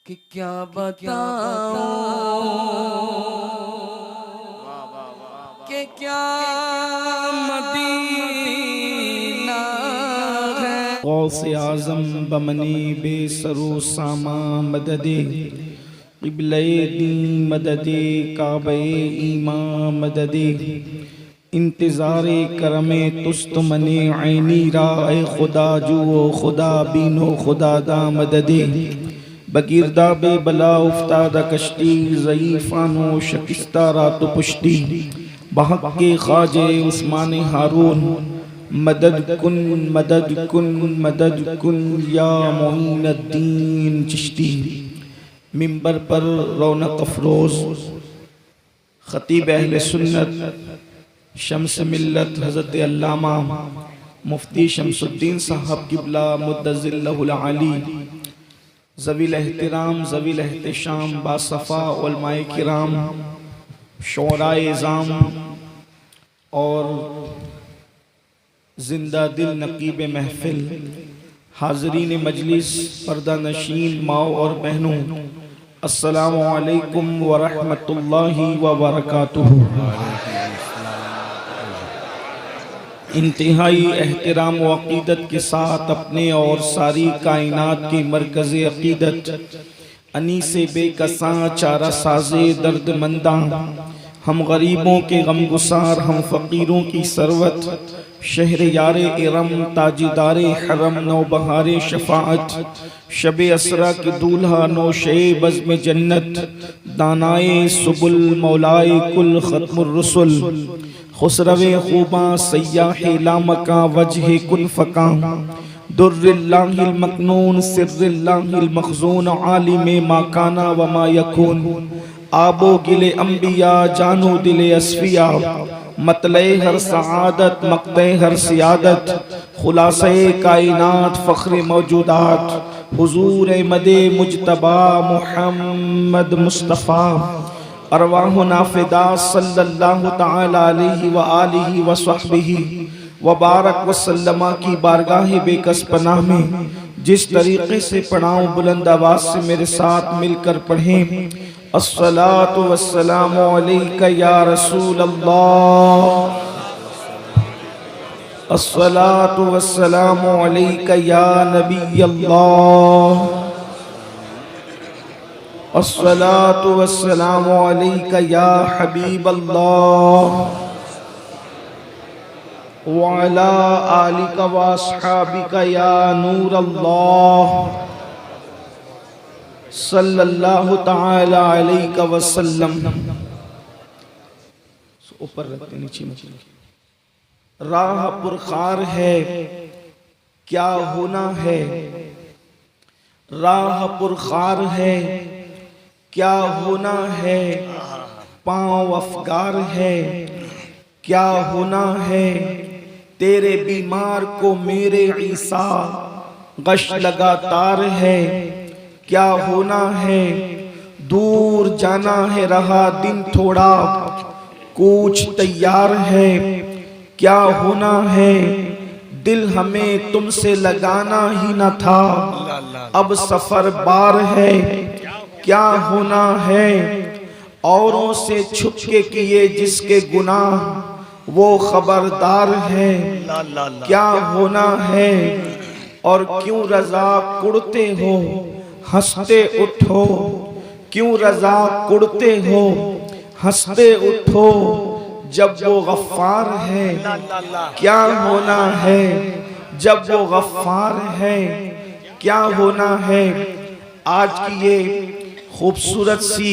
कि क्या बताऊं कि क्या मदीना है। गौसे आज़म बमनी बेसरो सामा मददे क़िबले दी मददे काबे ईमा मददे इंतज़ारे करमे तुस्त मने ऐनी राए खुदा जुओ खुदा बीनो खुदा दा मददे बगिरदा बे बला उफ्तादा कश्ती ज़ईफ़ानो शकिस्ता रात पुश्ती बहक के ख्वाजे उस्मान हारून मदद कुन मदद कुन मदद कुन या मोइनुद्दीन चिश्ती। मिंबर पर रौनक अफरोज़ खतीब अहले सुन्नत शम्स मिल्लत हज़रत अल्लामा मुफ्ती शमसुद्दीन साहब क़िबला मुद्दज़िल्लहुल आली ज़वील एहतिराम ज़वील एहतिशाम बासफ़ा उलमाए किराम शोराए इज़ाम और जिंदा दिल नकीब महफिल हाज़रीन मजलिस पर्दा नशीन माओ और बहनों, अस्सलामु अलैकुम व रहमतुल्लाहि व बरकातुहू। इंतहाई एहतिराम व अक़ीदत के साथ अपने और सारी कायनात के मरकज़ अक़ीदत अनीसे बेकसां चारा साज़े दर्दमंदा हम गरीबों के गमगुसार हम फ़कीरों की सरवत शहर यारे इरम ताजदारे हरम नौबहारे शफाअत शबे असरा के दूल्हा नौशे बज़्म जन्नत दानाए सुबुल मौलाए कुल ख़त्मुर रुसुल खुसरवे खूबा सय्याहे लामका वजहे कुन फ़का दुर्रिल्लाहिल मकनून सिर्रिल्लाहिल मखज़ून आलिमे मा काना व मा यकून आबो गिले अंबिया जानो दिले अस्फिया मतले हर सआदत मक़ते हर सियादत खुलासे कायनात फ़ख्र मौजूदात हुजूर मदे मुजतबा मुहम्मद मुस्तफ़ा अरवाह नाफिदा सल्लल्लाहु तआला अलैहि व आलिहि व सहबिही व बारक व सल्लमा की बारगाह बेकस पनाह में जिस तरीक़े से पढ़ाऊँ बुलंद आवाज़ से मेरे साथ मिलकर पढ़ें। अस्सलातु वस्सलामु अलैका या रसूल अल्लाह, अस्सलातु वस्सलामु अलैका या नबी अल्लाह, अस्सलातु वस्सलामु अलैका या हबीब अल्लाह व अला आलिका व अस्हाबिका या नूर अल्लाह सल्लल्लाहु तआला अलैहि वसल्लम। ऊपर रखते नीचे राह पुरखार है क्या होना है, राह पुरखार है क्या होना है, पाँव अफगार है क्या होना है, तेरे बीमार को मेरे ईसा गश लगातार है क्या होना है, दूर जाना है रहा दिन थोड़ा कूच तैयार है क्या होना है, दिल हमें तुमसे लगाना ही न था अब सफर बार है क्या होना है, औरों से छुप के किए जिसके गुनाह वो खबरदार है क्या होना है, और क्यों रजा कुड़ते हो हंसते उठो, क्यों रजा कुड़ते हो हंसते उठो, जब वो गफ्फार है क्या होना है, जब वो गफ्फार है क्या होना है। आज की ये खूबसूरत सी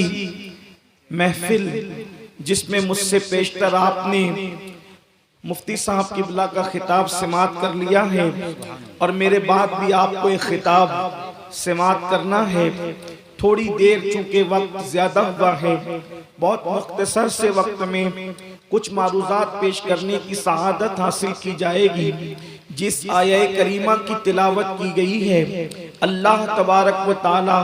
महफिल जिसमें मुझसे पेशतर आपने मुफ्ती साहब क़िबला का खिताब समात कर लिया है और मेरे बाद भी आपको एक खिताब समात करना है। थोड़ी देर चूँकि वक्त ज़्यादा हुआ है, बहुत मुख्तसर से वक्त में कुछ मारूज़ात पेश करने की सआदत हासिल की जाएगी। जिस आया करीमा की तिलावत की गई है अल्लाह तबारक व ताला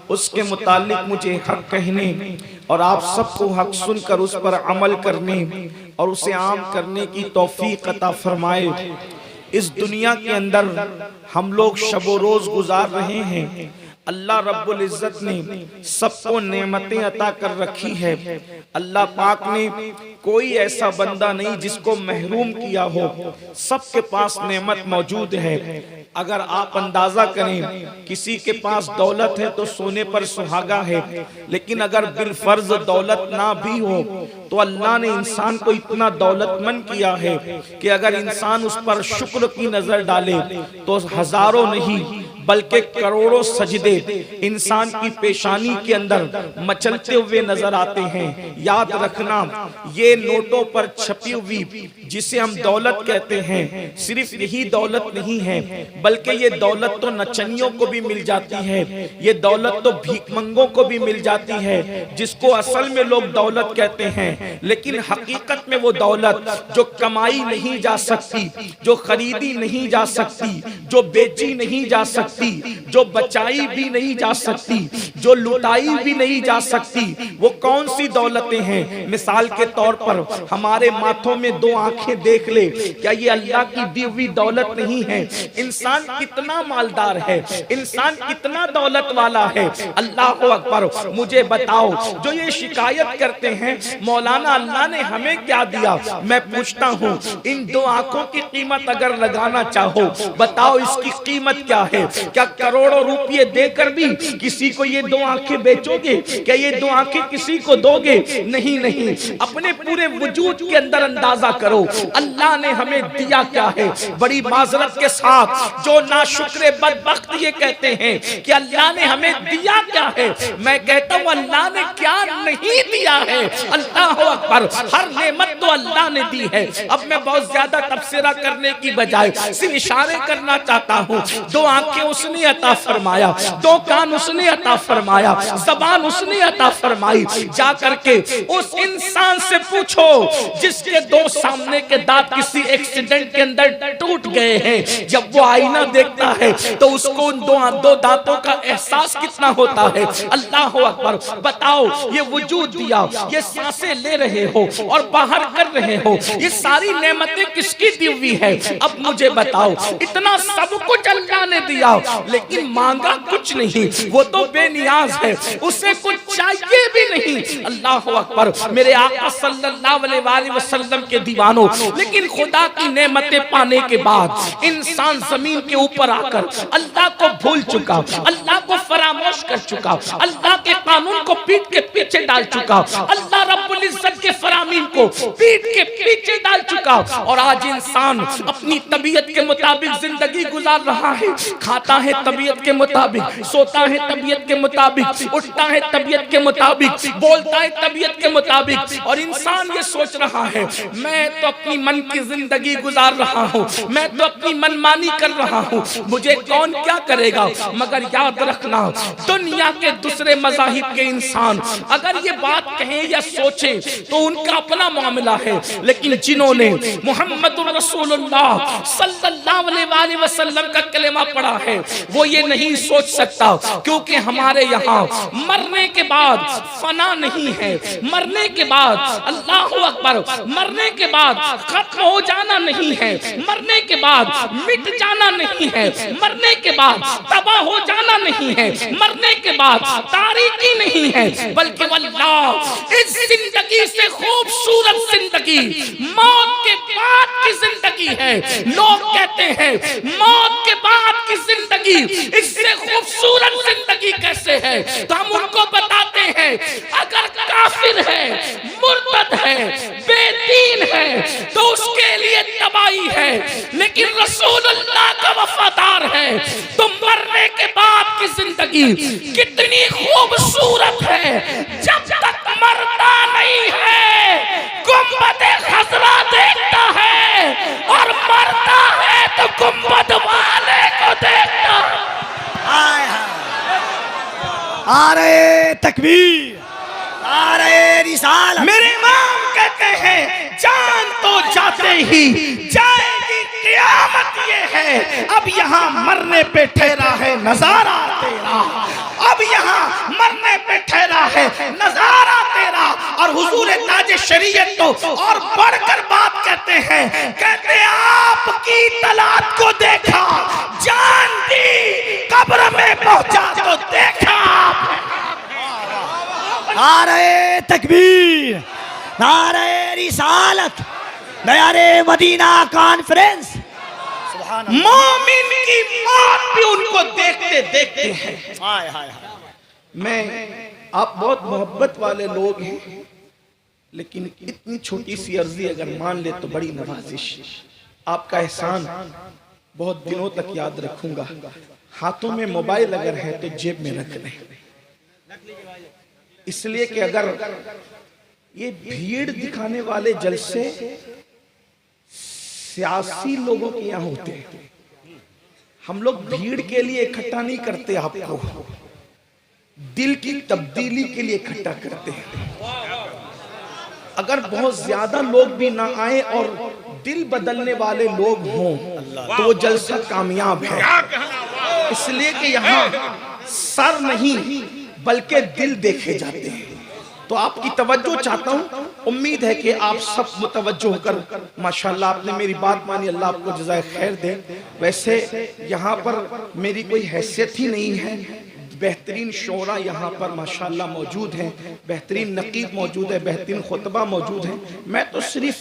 उसके मुतालिक मुझे हक कहने और आप सबको हक सुनकर उस पर अमल करने और उसे आम करने की तौफीक अता फरमाए। इस दुनिया के अंदर हम लोग शब रोज़ गुजार रहे हैं, अल्लाह रब्बुल इज्जत ने सबको नेमतें अता कर रखी है। अल्लाह पाक ने कोई ऐसा बंदा नहीं जिसको महरूम किया हो, सबके पास नेमत मौजूद है। अगर आप अंदाजा करें, किसी के पास दौलत है तो सोने पर सुहागा है, लेकिन अगर बिल फर्ज दौलत ना भी हो तो अल्लाह ने इंसान को इतना दौलतमंद किया है कि अगर इंसान उस पर शुक्र की नजर डाले तो हजारों नहीं बल्कि करोड़ों सजदे इंसान की पेशानी के अंदर मचलते हुए नजर आते हैं। याद रखना, ये नोटों पर छपी हुई जिसे हम दौलत कहते हैं, सिर्फ यही दौलत नहीं है, बल्कि ये दौलत तो नचनियों को भी मिल जाती है, ये दौलत तो भीखमंगों को भी मिल जाती है, जिसको असल में लोग दौलत कहते हैं। लेकिन हकीकत में वो दौलत जो कमाई नहीं जा सकती, जो खरीदी नहीं जा सकती, जो बेची नहीं जा सकती, जो बचाई भी नहीं जा सकती, जो लुटाई भी नहीं जा सकती, वो कौन सी दौलतें हैं? मिसाल के तौर पर हमारे माथों में दो आंखें देख ले, क्या ये अल्लाह की दी हुई दौलत नहीं है? इंसान कितना मालदार है, इंसान कितना दौलत वाला है। अल्लाह अकबर। मुझे बताओ, जो ये शिकायत करते हैं मौलाना अल्लाह ने हमें क्या दिया, मैं पूछता हूँ, इन दो आंखों की कीमत अगर लगाना चाहो, बताओ इसकी कीमत क्या है? क्या करोड़ों रुपये देकर भी किसी को ये दो आंखें बेचोगे? क्या ये दो आंखें किसी को दोगे? नहीं नहीं। अपने पूरे वजूद के अंदर अंदाजा करो अल्लाह ने हमें दिया क्या है। बड़ी माजरत के साथ जो नाशुक्रे बदबख्त ये कहते हैं कि अल्लाह ने हमें दिया क्या है, मैं कहता हूँ अल्लाह ने क्या नहीं दिया है। अल्लाह अकबर। हर नेमत तो अल्लाह ने दी है। अब मैं बहुत ज्यादा तबसरा करने की बजाय सिर्फ इशारे करना चाहता हूँ। दो आंखें उसने अता फरमाया, दो कान उसने अता फरमाया, ज़बान उसने अता फरमाई। जा करके उस इंसान से पूछो जिसके दो सामने के दांत किसी एक्सीडेंट के अंदर टूट गए हैं, जब वो आईना देखता है तो उसको उन दो दांतों का एहसास कितना होता है। अल्लाह अकबर। बताओ, ये वजूद दिया, ये सांसें ले रहे हो और बाहर कर रहे हो, ये सारी नेमतें किसकी दी हुई है? अब मुझे बताओ, इतना सब कुछ अल्लाह ने दिया लेकिन मांगा कुछ नहीं, वो तो बेनियाज है, उसे कुछ चाहिए भी नहीं। अल्लाह अकबर। मेरे आका सल्लल्लाहु अलैहि वसल्लम के दीवानों, लेकिन खुदा की नेमतें पाने के बाद इंसान जमीन के ऊपर आकर अल्लाह को भूल चुका, अल्लाह को फरामोश कर चुका, अल्लाह के कानून को पीठ के पीछे डाल चुका, अल्लाह रब्बुल इज्जत के फरामीन को पीठ के पीछे डाल चुका। और आज इंसान अपनी तबीयत के मुताबिक जिंदगी गुजार रहा है, खाता है तबीयत के मुताबिक, सोता है तबीयत के मुताबिक, उठता है तबीयत के मुताबिक, बोलता है तबीयत के मुताबिक। और इंसान ये सोच रहा है मैं तो अपनी मन की जिंदगी गुजार रहा हूँ, मैं तो अपनी मनमानी कर रहा हूँ, मुझे कौन क्या करेगा। मगर याद रखना, दुनिया के दूसरे मज़ाहिब के इंसान अगर ये बात कहें या सोचे तो उनका अपना मामला है, लेकिन जिन्होंने मुहम्मदुर रसूलुल्लाह सल्लल्लाहु अलैहि वसल्लम का कलेमा पढ़ा है वो ये नहीं सोच सकता, क्योंकि हमारे यहाँ मरने के बाद फना नहीं है, मरने के बाद अल्लाह अकबर, मरने के बाद खत्म हो जाना नहीं है, मरने के बाद मिट जाना नहीं है, मरने के बाद तबाह हो जाना नहीं है, मरने के बाद तारीकी नहीं है, बल्कि वल्लाह इस जिंदगी से खूबसूरत जिंदगी मौत के बाद की जिंदगी है। लोग कहते हैं मौत के बाद की जिंदगी इससे खूबसूरत जिंदगी कैसे है, तो हम उनको बताते हैं अगर काफिर है, मुर्तद है, बेदीन है तो उसके लिए तबाही है, लेकिन रसूलुल्लाह का वफादार है तो मरने के बाद की जिंदगी कितनी खूबसूरत है। जब तक मरता नहीं है गुंबद खजरा देखता है और मरता है तो गुंबद वाले को देखता है। नारे तकबीर, नारे रिसालत। मेरे इमाम कहते हैं जान तो जाते ही जाएगी क़यामत, ये है अब यहाँ मरने पे ठहरा है नजारा तेरा, अब यहाँ मरने पे ठहरा है नजारा तेरा। और हुजूर ताज शरीयत तो और बढ़कर बात कहते हैं, कहते आपकी तलात को देखा, जान दी कब्र में पहुंचा तो नारे तकबीर, नारे रिसालत, नारे मदीना कॉन्फ्रेंस। मोमिन की मौत भी उनको देखते देखते हैं। हाय हाय हाय। मैं आप बहुत मोहब्बत वाले लोग हैं, लेकिन इतनी छोटी सी अर्जी अगर मान ले तो बड़ी नवाजिश। आपका एहसान बहुत दिनों तक याद रखूंगा। हाथों में मोबाइल अगर है तो जेब में रख लें, इसलिए कि अगर ये भीड़ दिखाने वाले जलसे सियासी लोगों के यहाँ होते हैं, हम लोग भीड़ के लिए इकट्ठा नहीं करते, आपको दिल की तब्दीली के लिए इकट्ठा करते हैं। अगर बहुत ज्यादा लोग भी ना आए और दिल बदलने वाले लोग हों तो वो जलसा कामयाब है, इसलिए कि यहाँ सर नहीं बल्कि दिल देखे जाते हैं। तो आपकी तवज्जो चाहता हूँ, उम्मीद है कि आप सब मुतवज्जो होकर माशाल्लाह आपने मेरी बात मानी, अल्लाह आपको जज़ाए खैर दे। वैसे यहाँ पर मेरी कोई हैसियत ही नहीं है, बेहतरीन शोरा यहाँ पर माशाल्लाह मौजूद हैं, बेहतरीन नकीब मौजूद है, बेहतरीन खुतबा मौजूद है। मैं तो सिर्फ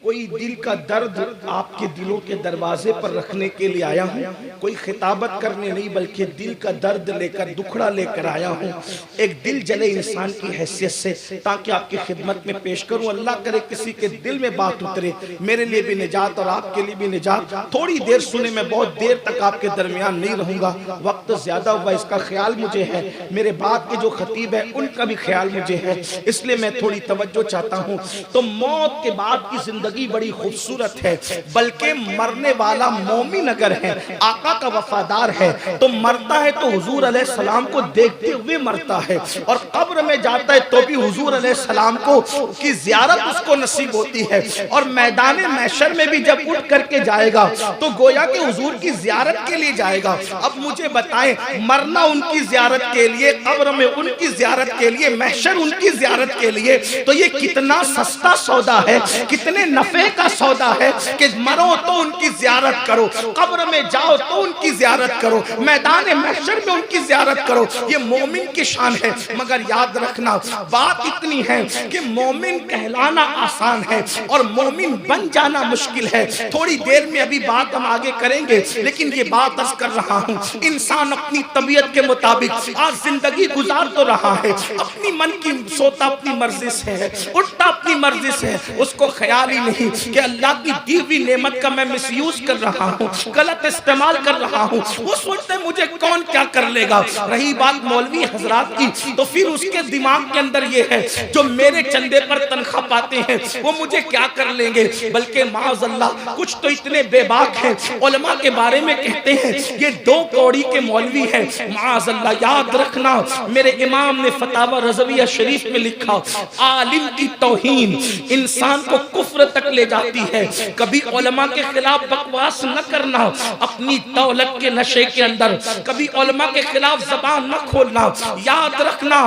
कोई दिल का दर्द आपके दिलों के दरवाजे पर रखने के लिए आया हूँ, कोई खिताबत करने नहीं बल्कि दिल का दर्द लेकर, दुखड़ा लेकर आया हूँ, एक दिल जले इंसान की हैसियत से, ताकि आपकी खिदमत में पेश करूँ। अल्लाह करे किसी के दिल में बात उतरे, मेरे लिए भी निजात और आपके लिए भी निजात। थोड़ी देर सुने, मैं बहुत देर तक आपके दरमियान नहीं रहूँगा, वक्त ज्यादा हुआ, इसका ख्याल मुझे है, मेरे बाद के जो खतीब है उनका भी ख्याल मुझे है, इसलिए मैं थोड़ी तवज्जो चाहता हूँ। तो मौत के बाद की जिंदगी बड़ी खूबसूरत है, बल्कि मरने वाला मोमिन अगर है, आका का वफादार है, तो मरता है तो हुजूर अलैहिस्सलाम को देखते हुए मरता है, और कब्र में जाता है तो भी हुजूर अलैहिस्सलाम को की जियारत उसको नसीब होती है, और मैदान महशर में भी जब उठ करके जाएगा तो गोया कि हुजूर की जियारत के लिए जाएगा। अब मुझे बताएं, मरना उनकी जियारत के लिए, कब्र में उनकी जियारत के लिए, महशर उनकी जियारत के लिए, तो ये कितना सस्ता सौदा है, कितने नफे का सौदा है कि मरो तो उनकी जियारत करो, कब्र में जाओ तो उनकी जियारत करो, मैदान महशर में उनकी जियारत करो। ये मोमिन की शान है। मगर याद रखना, बात इतनी है कि मोमिन कहलाना आसान है और मोमिन बन जाना मुश्किल है। थोड़ी देर में अभी बात हम आगे करेंगे, लेकिन ये बात अर्ज कर रहा हूँ, इंसान अपनी तबीयत के मुताबिक आज जिंदगी गुजार तो रहा है, अपनी मन की सोता अपनी मर्जी से है, उठता अपनी मर्जी से है, उसको ख्याल ही नहीं कि अल्लाह की दी हुई नेमत का मैं मिसयूज कर रहा हूँ, गलत इस्तेमाल कर रहा हूँ। वो सोचते मुझे कौन क्या कर लेगा। रही बात मौलवी हजरात की, तो फिर उसके दिमाग के अंदर ये है, जो मेरे चंदे पर तनख्वाह पाते हैं वो मुझे क्या कर लेंगे। बल्कि माअज़ल्लाह कुछ तो इतने बेबाक हैं, उलमा के बारे में कहते हैं ये दो कौड़ी के मौलवी है। माअज़ल्लाह याद रखना, मेरे इमाम ने फतावा रज़विया शरीफ में लिखा, आलिम की तौहीन इंसान को कुफ्र तक ले जाती है। कभी उलमा के खिलाफ बकवास न करना, अपनी दौलत के नशे के अंदर कभी उलमा के खिलाफ जबान न खोलना। याद रखना,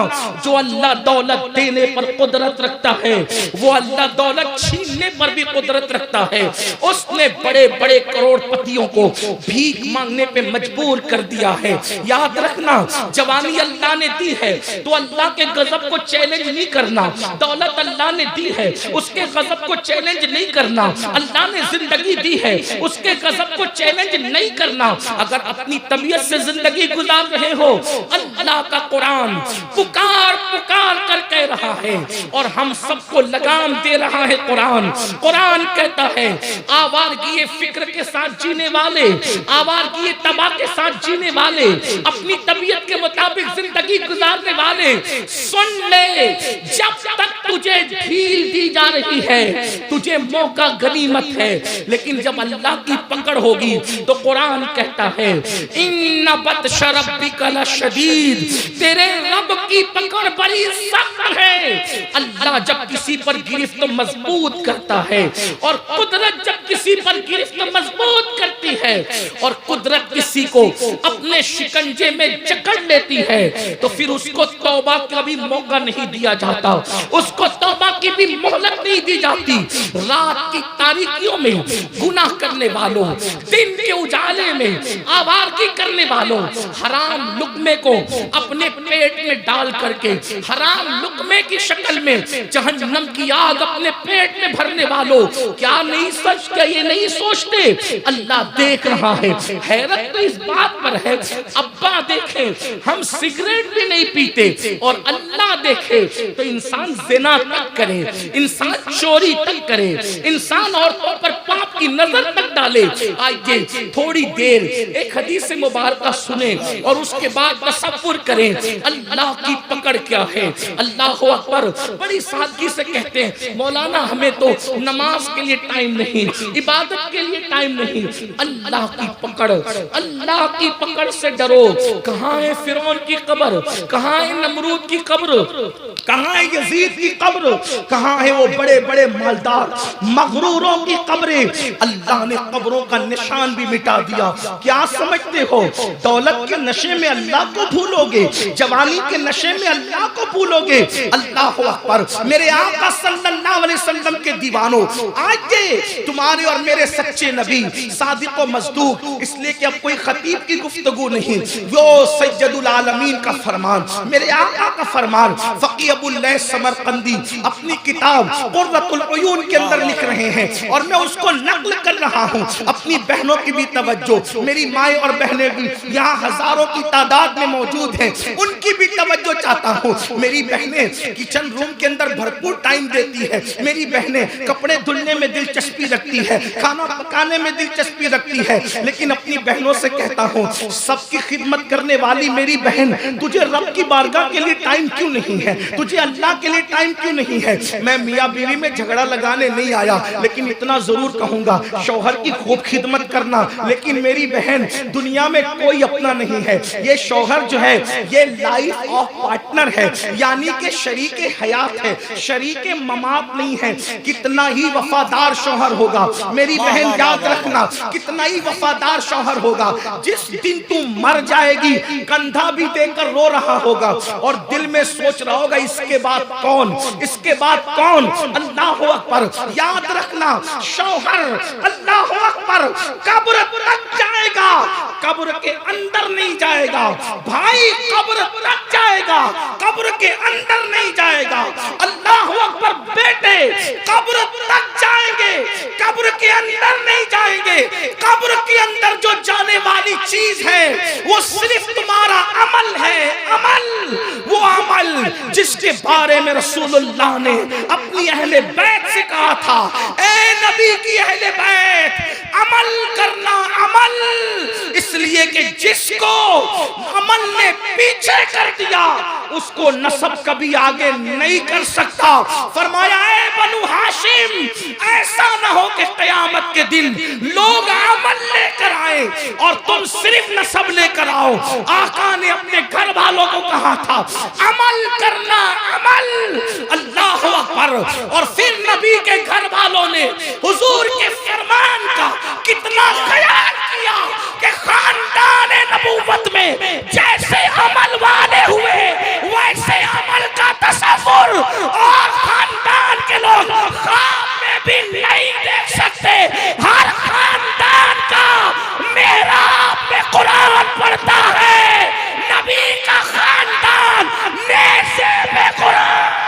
जो अल्लाह दौलत देने पर कुदरत रखता है वो अल्लाह दौलत छीनने पर भी कुदरत रखता है। उसने बड़े बड़े करोड़पतियों को भीख मांगने पे मजबूर कर दिया है। याद रखना, जवानी अल्लाह ने दी है तो अल्लाह के गजब को चैलेंज नहीं करना। दौलत अल्लाह ने दी है, उसके गजब को चैलेंज नहीं करना। अल्लाह ने जिंदगी दी है, उसके गजब को चैलेंज नहीं करना। अगर अपनी तबीयत से जिंदगी गुजार रहे हो, अल्लाह का कुरान पुकार पुकार कर कह रहा है और हम सबको लगाम दे रहा है। कुरान कहता है, आवारगी फिक्र के साथ जीने वाले, आवारगी तबाह के साथ जीने वाले, अपनी तबीयत के मुताबिक जिंदगी गुजारने वाले, सुन ले, जब तक तुझे ढील दी जा रही है तुझे मौका गनीमत है, लेकिन जब अल्लाह की पकड़ होगी तो कुरान कहता है, इन्ना बत्श रब्बिका लशदीद, तेरे रब की पकड़ बड़ी सख्त है। अल्लाह जब किसी पर गिरफ्त मजबूत करता है और कुदरत जब किसी पर गिरफ्त मजबूत करती करती है और कुदरत किसी को अपने शिकंजे में जकड़ लेती है तो फिर उसको तौबा का भी मौका नहीं दिया जाता, उसको तौबा की भी मोहलत नहीं दी जाती। रात की तारीकियों में गुनाह करने वालों, दिन के उजाले में आवारगी करने वालों, हराम लुक्मे को अपने पेट में डाल करके हराम लुक्मे की शक्ल में जहन्नम की आग अपने पेट में भरने वालों, क्या नहीं सच, क्या ये नहीं सोचते अल्लाह देख रहा है। हैरत तो इस बात पर है, अब्बा देखे हम सिगरेट भी नहीं पीते और अल्लाह देखे तो इंसान ज़िना तक करे, इंसान चोरी तक करे, इंसान औरतों पर पाप की नजर तक डाले। आइए थोड़ी देर एक हदीस मुबारक सुने और उसके बाद तसव्वुर करें अल्लाह की पकड़ क्या है। अल्लाह अकबर। बड़ी सादगी से कहते हैं मौलाना हमें तो नमाज के लिए टाइम नहीं, इबादत के लिए टाइम नहीं। अल्लाह की पकड़, अल्लाह की पकड़ से डरो। कहाँ है फिरौन की कब्र, कहाँ है नमरूद की कब्र, कहाँ है यजीद की कब्र, कहाँ है वो बड़े बड़े मालदार मगरूरों की कब्रें। अल्लाह ने कब्रों का निशान भी मिटा दिया। क्या समझते हो दौलत के नशे में अल्लाह को भूलोगे, जवानी के नशे में अल्लाह को भूलोगे। अल्लाह अकबर। मेरे आका सल्लल्लाहु अलैहि वसल्लम के दीवानों, आज ये तुम्हारे और मेरे सच्चे नबी सादिक व मज़दूक, इसलिए कि अब कोई खतीब की गुफ्तगू नहीं, वो सैयदुल आलमीन का फरमान, मेरे आका का फरमान फकी अबुल लैस समरकंदी अपनी किताब कुर्रतुल उयून के अंदर लिख रहे हैं और मैं उसको नक़्ल कर रहा हूँ। अपनी बहनों की भी तवज्जो, मेरी माएँ और बहनें भी यहाँ हजारों की तादाद में मौजूद हैं, उनकी भी तवज्जो चाहता हूँ। मेरी बहनें किचन रूम के अंदर भरपूर टाइम देती है, मेरी बहनें कपड़े धुलने में दिलचस्पी रखती है, खाना पकाने में दिलचस्पी रखती है, लेकिन अपनी बहनों से कहता हूँ सबकी खिदमत करने वाली मेरी बहन, तुझे रब की बारगाह के लिए टाइम क्यों नहीं है, तुझे अल्लाह के लिए टाइम क्यों नहीं है। मैं मियाँ बीवी में झगड़ा लगाने नहीं आया, लेकिन इतना जरूर कहूंगा शौहर की खूब खिदमत करना। लेकिन मेरी बहन, दुनिया में कोई अपना नहीं है, ये शौहर जो है ये लाइफ ऑफ पार्टनर है, यानी कि शरीके हयात है, शरीके ममात नहीं है। कितना ही वफादार शौहर होगा मेरी बहन, याद रखना कितना ही वफादार शौहर होगा, जिस दिन तू मर जाएगी कंधा भी देकर रो रहा होगा और दिल में सोच रहा होगा इसके बाद कौन, इसके बाद कौन। अल्लाह अकबर। याद रखना शौहर अल्लाह अकबर कब्र तक जाएगा, कब्र के अंदर नहीं जाएगा भाई, कब्र तक जाएगा, कब्र के अंदर नहीं जाएगा। अल्लाह अकबर। बेटे कब्र तक जाएंगे, कब्र के अंदर नहीं जाएंगे। कब्र के अंदर जो जाने वाली चीज है वो सिर्फ तुम्हारा अमल है, अमल, वो अमल जिसके बारे में रसूलुल्लाह ने अपनी अहले बैत से कहा था, ए नबी की अहले बैत अमल करना, अमल। इसलिए कि जिसको अमल ने पीछे कर दिया उसको नसब कभी आगे नहीं कर सकता। फरमाया ए बनु हाशिम, ऐसा ना हो कि क़यामत के दिन लोग अमल लेकर आए और तुम सिर्फ नसब लेकर आओ। आका ने अपने घर वालों को कहा था अमल करना, अमल। अल्लाह अकबर। और फिर नबी के घर वालों ने हुजूर के फरमान का कितना ख्याल किया कि खानदान नबूवत में जैसे अमल वाले हुए वैसे अमल का तसव्वुर और खानदान के लोग ख्वाब में भी नहीं देख सकते। हर खानदान का मेहराब में कुरान पढ़ता है, नबी का खानदान नेज़े में कुरान।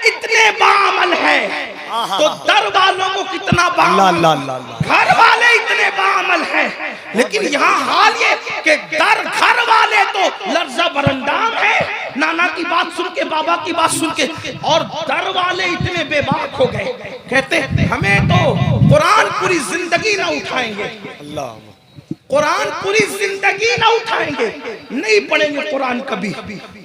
इतने बामल है तो दर वालों को कितना बामल, घर वाले इतने बामल हैं। लेकिन यहाँ हाल ये कि दर घर वाले तो लर्जा बरंदाम है, नाना की बात सुन के, बाबा की बात सुन के, और दर वाले इतने बेबाक हो गए, कहते हमें तो कुरान पूरी जिंदगी ना उठाएंगे। कुरान पूरी जिंदगी ना उठाएंगे, नहीं पढ़ेंगे कुरान कभी,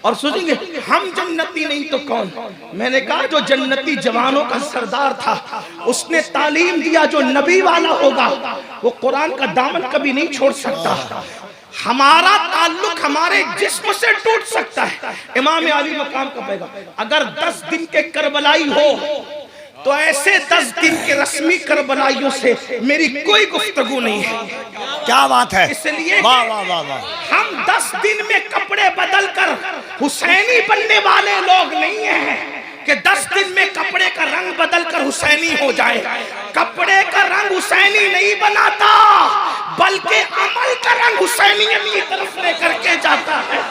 और सोचेंगे हम जन्नती नहीं तो कौन। मैंने कहा जो जन्नती जवानों का सरदार था, उसने तालीम दिया जो नबी वाला होगा वो कुरान का दामन कभी नहीं छोड़ सकता। हमारा ताल्लुक हमारे जिस्म से टूट सकता है। इमाम अली मकाम का पैगाम, अगर 10 दिन के करबलाई हो तो ऐसे 10 दिन के रस्मी करबलाइयों से मेरी कोई गुफ्तगू नहीं है। क्या बात है। इसलिए वाह वाह वाह वाह। हम 10 दिन में कपड़े बदल कर हुसैनी बनने वाले लोग नहीं हैं कि 10 दिन में कपड़े का रंग बदल कर हुसैनी हो जाए। कपड़े का रंग हुसैनी नहीं बनाता, बल्कि अमल का रंग हुसैनियत की तरफ लेकर के जाता है।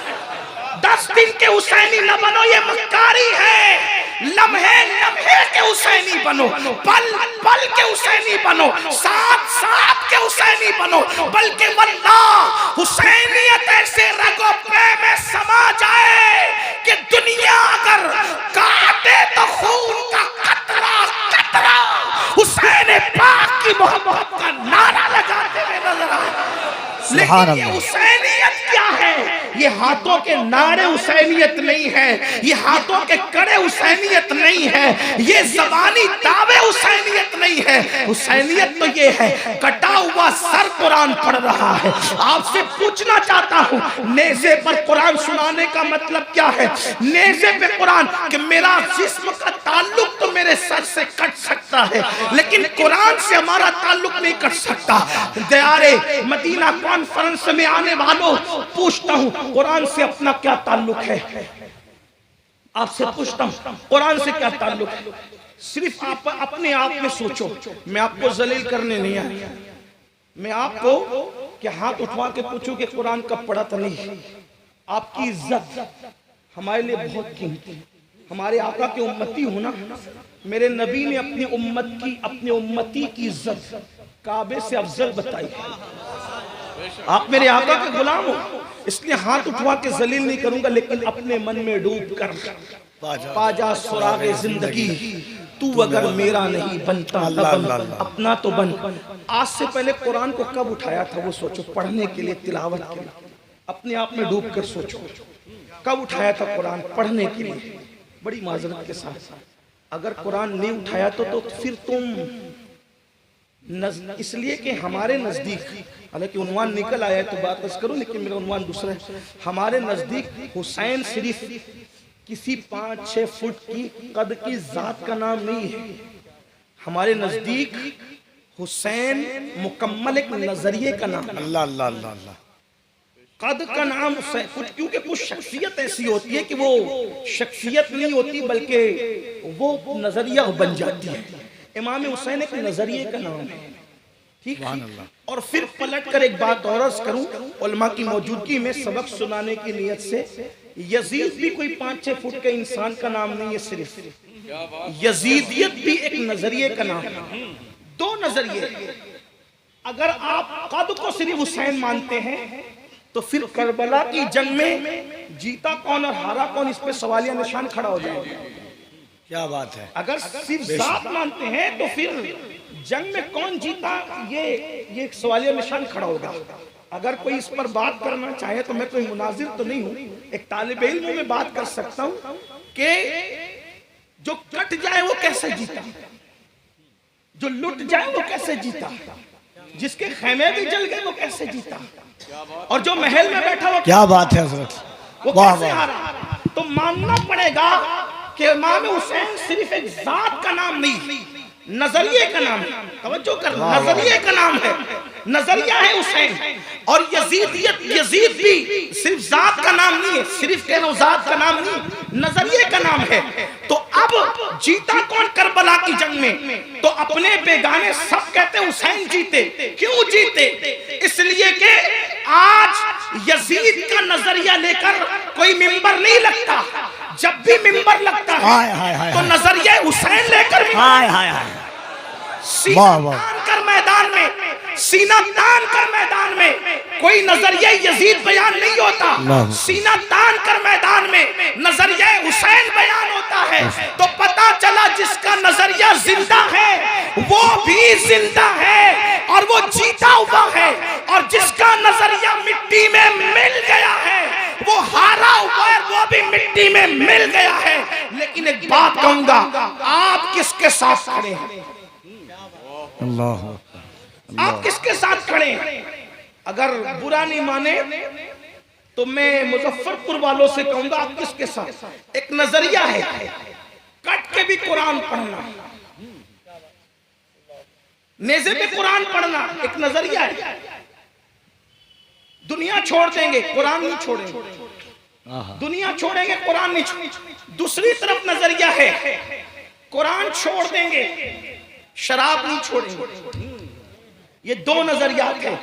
10 दिन के हुसैनी न बनो, ये मक्कारी है। लम्हे लम्हे के हुसैनी बनो, पल पल के हुसैनी बनो, साथ साथ के हुसैनी बनो, बल्कि वल्लाह हुसैनियत ऐसे रगो पे में समा जाए कि दुनिया अगर काटे तो खून का कतरा कतरा हुसैन पाक की मोहब्बत का नारा लगाते हुए नजर आए। लेकिन ये हुसैनियत क्या है? ये हाथों के नारे हुसैनियत नहीं है, ये हाथों के कड़े हुसैनियत नहीं है, ये ज़बानी दावे हुसैनियत नहीं है। हुसैनियत तो ये है कटा हुआ सर कुरान पढ़ रहा है। आपसे पूछना चाहता हूँ, नेज़े पर कुरान सुनाने का मतलब क्या है? नेज़े पे कुरान कि मेरा जिस्म का ताल्लुक तो मेरे सर से कट सकता है, लेकिन कुरान से हमारा ताल्लुक नहीं कट सकता। दयारे मदीना कॉन्फ्रेंस में आने वालों, पूछता हूं कुरान से अपना क्या ताल्लुक है? आपसे पूछता हूं कुरान से क्या ताल्लुक है? सिर्फ आप अपने आप में सोचो। मैं आपको जलील करने नहीं आया, मैं आपको क्या हाथ उठवा के पूछूं कि कुरान कब पढ़ा था? नहीं। आपकी इज्जत हमारे लिए बहुत कीमती है। हमारे आका के उम्मती होना, मेरे नबी ने अपनी उम्मती की इज्जत काबे से अफजल बताई। आप मेरे आका के गुलाम हो, इसलिए हाथ उठवा के जलील नहीं करूंगा, लेकिन अपने मन में डूब कर पाजा सुरागे जिंदगी, तू अगर मेरा नहीं बनता अपना तो बन। आज से पहले कुरान को कब उठाया था वो सोचो, पढ़ने के लिए, तिलावत के लिए। अपने आप में डूब कर सोचो कब उठाया था कुरान पढ़ने के लिए। बड़ी माजरत के साथ, अगर कुरान नहीं उठाया तो फिर तुम इसलिए कि हमारे नजदीक, हालांकि उन्वान निकल आया है तो बात बस करूं, लेकिन मेरा उन्वान दूसरा है। हमारे नजदीक हुसैन सिर्फ किसी 5-6 फुट की कद की जात का नाम नहीं है। हमारे नजदीक हुसैन मुकम्मल एक नजरिए का नाम। अल्लाह अल्लाह अल्लाह अल्लाह। कद का नाम कुछ, क्योंकि कुछ शख्सियत ऐसी होती है कि वो शख्सियत नहीं होती बल्कि वो नजरिया बन जाती है। इमाम हुसैन एक नजरिए का नाम है, ठीक है। और फिर पलट कर एक बात और अर्ज करूं, उलमा की मौजूदगी में सबक सुनाने की नियत से, यजीद भी कोई 5-6 फुट के इंसान का नाम नहीं है। सिर्फ यजीदियत भी एक नजरिए का नाम है। 2 नजरिए। अगर आप कद को सिर्फ हुसैन मानते हैं तो फिर करबला की जंग में जीता कौन और हारा कौन, इस पे सवालिया निशान खड़ा हो जाएगा। क्या बात है। अगर सिर्फ जात मानते हैं तो फिर जंग में कौन जीता, ये एक सवालिया निशान खड़ा होगा। अगर कोई इस पर बात करना चाहे तो मैं कोई मुनाजिर तो नहीं हूं, एक तालिब इल्म में बात कर सकता हूं कि जो कट जाए वो कैसे जीता, जो लुट जाए वो कैसे जीता, जिसके खेमे भी जल गए वो कैसे जीता, और जो महल में बैठा वो क्या बात है हज़रत, वो कैसे हारा। तो मानना पड़ेगा कि इमाम हुसैन सिर्फ एक जात का नाम नहीं, नजरिए का नाम है। तवज्जो कर, नजरिए का नाम है, नजरिया है हुसैन। और यजीद भी सिर्फ जात का नाम नहीं है, सिर्फ जात का नाम नहीं, नजरिए का नाम है। तो अब जीता कौन करबला की जंग में? तो अपने बेगाने सब कहते हुसैन जीते। क्यों जीते? इसलिए कि आज यजीद का नजरिया लेकर कोई मिंबर नहीं लगता। जब भी मिंबर लगता है तो नजरिया हुसैन लेकर सीना तान कर मैदान में कोई नजरिया यजीद बयान नहीं होता, सीना तान कर मैदान में नजरिया हुसैन बयान होता है। तो पता चला जिसका नजरिया जिंदा है वो भी जिंदा है और वो जीता हुआ है, और जिसका नजरिया मिट्टी में मिल गया है, वो हारा हुआ है, वो भी मिट्टी में मिल गया है। लेकिन एक बात कहूंगा, आप किसके साथ खड़े हैं? अल्लाह आप किसके साथ खड़े हैं? अगर बुरा नहीं माने तो मैं मुजफ्फरपुर वालों से कहूंगा, आप किसके साथ? एक नजरिया है, कट के भी कुरान पढ़ना, नेज़े पे कुरान पढ़ना एक नजरिया है। दुनिया छोड़ देंगे, कुरान नहीं छोड़ेंगे। दुनिया छोड़ेंगे, कुरान नहीं छोड़ेंगे। दूसरी तरफ नजरिया है, कुरान छोड़ देंगे, शराब नहीं छोड़ेंगे। ये दो नजरिया थे।